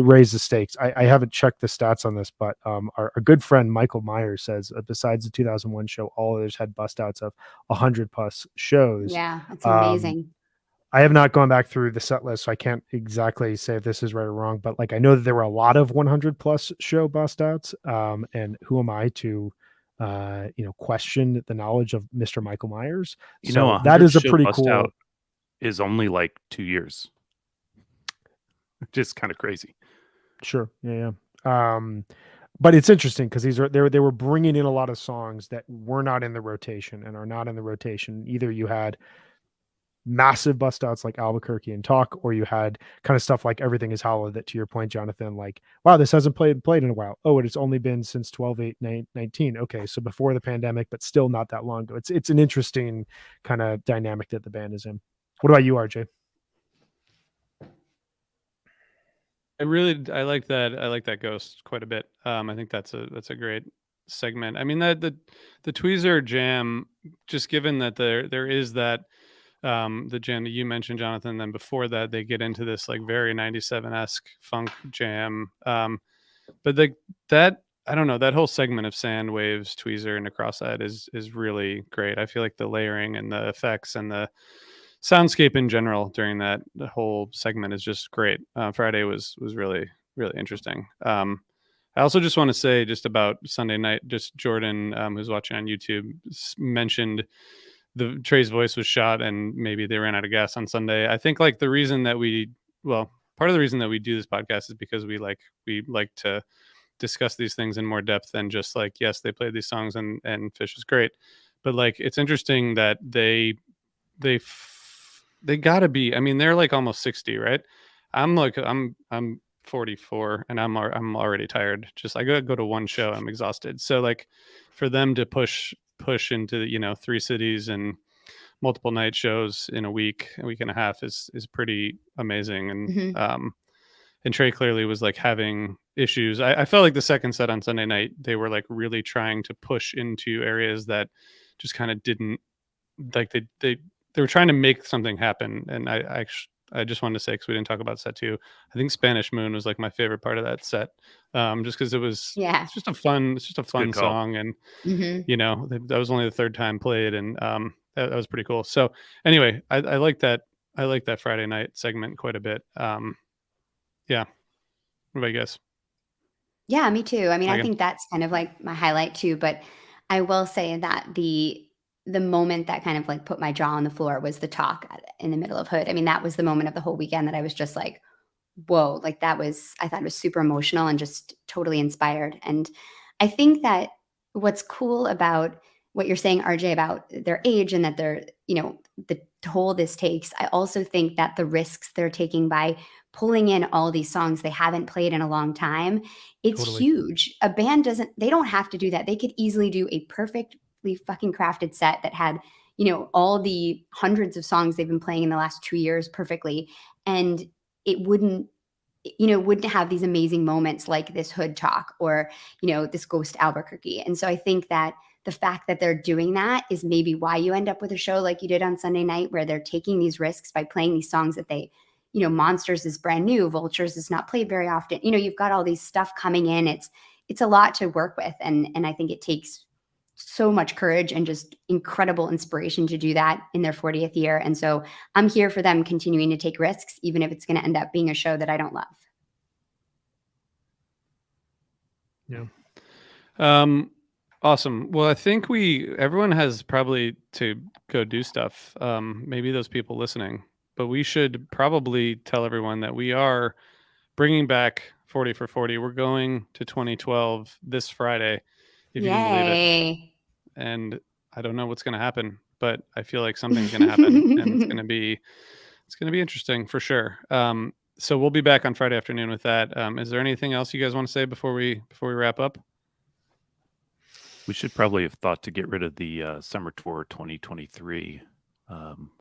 Speaker 4: raised the stakes. I haven't checked the stats on this, but our good friend Michael Myers says besides the 2001 show, all others had bust outs of 100+ shows.
Speaker 3: Yeah, that's amazing.
Speaker 4: I have not gone back through the set list, so I can't exactly say if this is right or wrong, but like I know that there were a lot of 100+ show bust outs, and who am I to question the knowledge of Mr. Michael Myers.
Speaker 2: You know,
Speaker 4: So that
Speaker 2: 100
Speaker 4: is a
Speaker 2: show
Speaker 4: pretty
Speaker 2: bust
Speaker 4: cool.
Speaker 2: out is only like 2 years. Just kind of crazy.
Speaker 4: Sure. Yeah. But it's interesting because they were bringing in a lot of songs that were not in the rotation and are not in the rotation. Either you had massive bust outs like Albuquerque and Talk, or you had kind of stuff like Everything Is Hollow that, to your point, Jonathan, like, wow, this hasn't played in a while. Oh, and it's only been since 12/8/19. Okay, so before the pandemic, but still not that long ago. It's an interesting kind of dynamic that the band is in. What about you, RJ?
Speaker 1: I like that. I like that Ghost quite a bit. I think that's a great segment. I mean, that the Tweezer jam, just given that there is that the jam that you mentioned, Jonathan, then before that they get into this like very 97-esque funk jam. But that, I don't know, that whole segment of Sand, Waves, Tweezer, and Cross-Eyed is really great. I feel like the layering and the effects and the soundscape in general during the whole segment is just great. Friday was really interesting. I also just want to say just about Sunday night, just Jordan, who's watching on YouTube, mentioned the Trey's voice was shot and maybe they ran out of gas on Sunday. I think like part of the reason that we do this podcast is because we like to discuss these things in more depth than just like, yes, they played these songs and Phish is great, but like it's interesting that they gotta be, I mean, they're like almost 60, right? I'm 44 and I'm already tired. Just I go to one show, I'm exhausted. So like for them to push into 3 cities and multiple night shows in a week and a half is pretty amazing. And and Trey clearly was like having issues. I felt like the second set on Sunday night they were like really trying to push into areas that just kind of didn't, like they were trying to make something happen. And I just wanted to say, because we didn't talk about set 2, I think Spanish Moon was like my favorite part of that set, just because it's just a fun
Speaker 2: Good call.
Speaker 1: song, and that was only the 3rd time played, and that was pretty cool. So anyway, I like that Friday night segment quite a bit. Yeah, what about you guys?
Speaker 3: Yeah, me too. I mean, I
Speaker 1: Megan?
Speaker 3: think that's kind of like my highlight too, but I will say that the moment that kind of like put my jaw on the floor was the talk in the middle of Hood. I mean, that was the moment of the whole weekend that I was just like, whoa, like I thought it was super emotional and just totally inspired. And I think that what's cool about what you're saying, RJ, about their age and that they're, the toll this takes, I also think that the risks they're taking by pulling in all these songs they haven't played in a long time, it's
Speaker 4: Totally.
Speaker 3: huge. A band they don't have to do that. They could easily do a perfectly fucking crafted set that had, all the hundreds of songs they've been playing in the last 2 years perfectly. And it wouldn't have these amazing moments like this Hood talk or, this Ghost Albuquerque. And so I think that the fact that they're doing that is maybe why you end up with a show like you did on Sunday night, where they're taking these risks by playing these songs that they, Monsters is brand new, Vultures is not played very often. You've got all these stuff coming in. It's a lot to work with. And I think it takes so much courage and just incredible inspiration to do that in their 40th year. And so I'm here for them continuing to take risks, even if it's going to end up being a show that I don't love.
Speaker 4: Yeah.
Speaker 1: Awesome. Well, I think everyone has probably to go do stuff. Maybe those people listening, but we should probably tell everyone that we are bringing back 40 for 40. We're going to 2012 this Friday, if you can believe it. And I don't know what's going to happen, but I feel like something's going to happen, and it's going to be interesting for sure. So we'll be back on Friday afternoon with that. Is there anything else you guys want to say before we wrap up?
Speaker 2: We should probably have thought to get rid of the Summer Tour 2023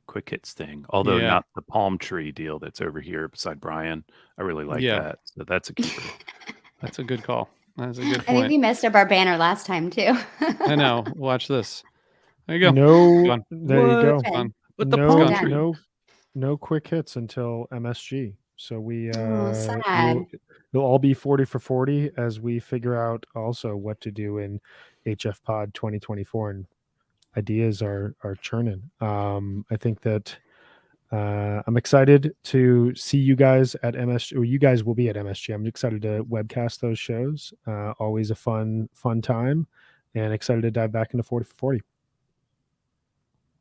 Speaker 2: quick hits thing, although not the palm tree deal that's over here beside Brian. I really like that. So that's a keeper.
Speaker 1: That's a good call. That's a good point.
Speaker 3: I think we messed up our banner last time too.
Speaker 1: I know. Watch this. There you go.
Speaker 4: There you go.
Speaker 1: But the palm tree.
Speaker 4: No quick hits until MSG. So
Speaker 3: sad.
Speaker 4: we'll all be 40 for 40 as we figure out also what to do in HF Pod 2024, and ideas are churning. I think that I'm excited to see you guys at MSG, or you guys will be at MSG. I'm excited to webcast those shows. Always a fun time. and excited to dive back into 40 for 40.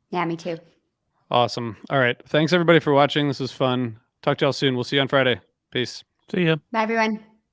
Speaker 3: Yeah, me too.
Speaker 1: Awesome. All right. Thanks everybody for watching. This was fun. Talk to y'all soon. We'll see you on Friday. Peace.
Speaker 2: See ya.
Speaker 3: Bye, everyone.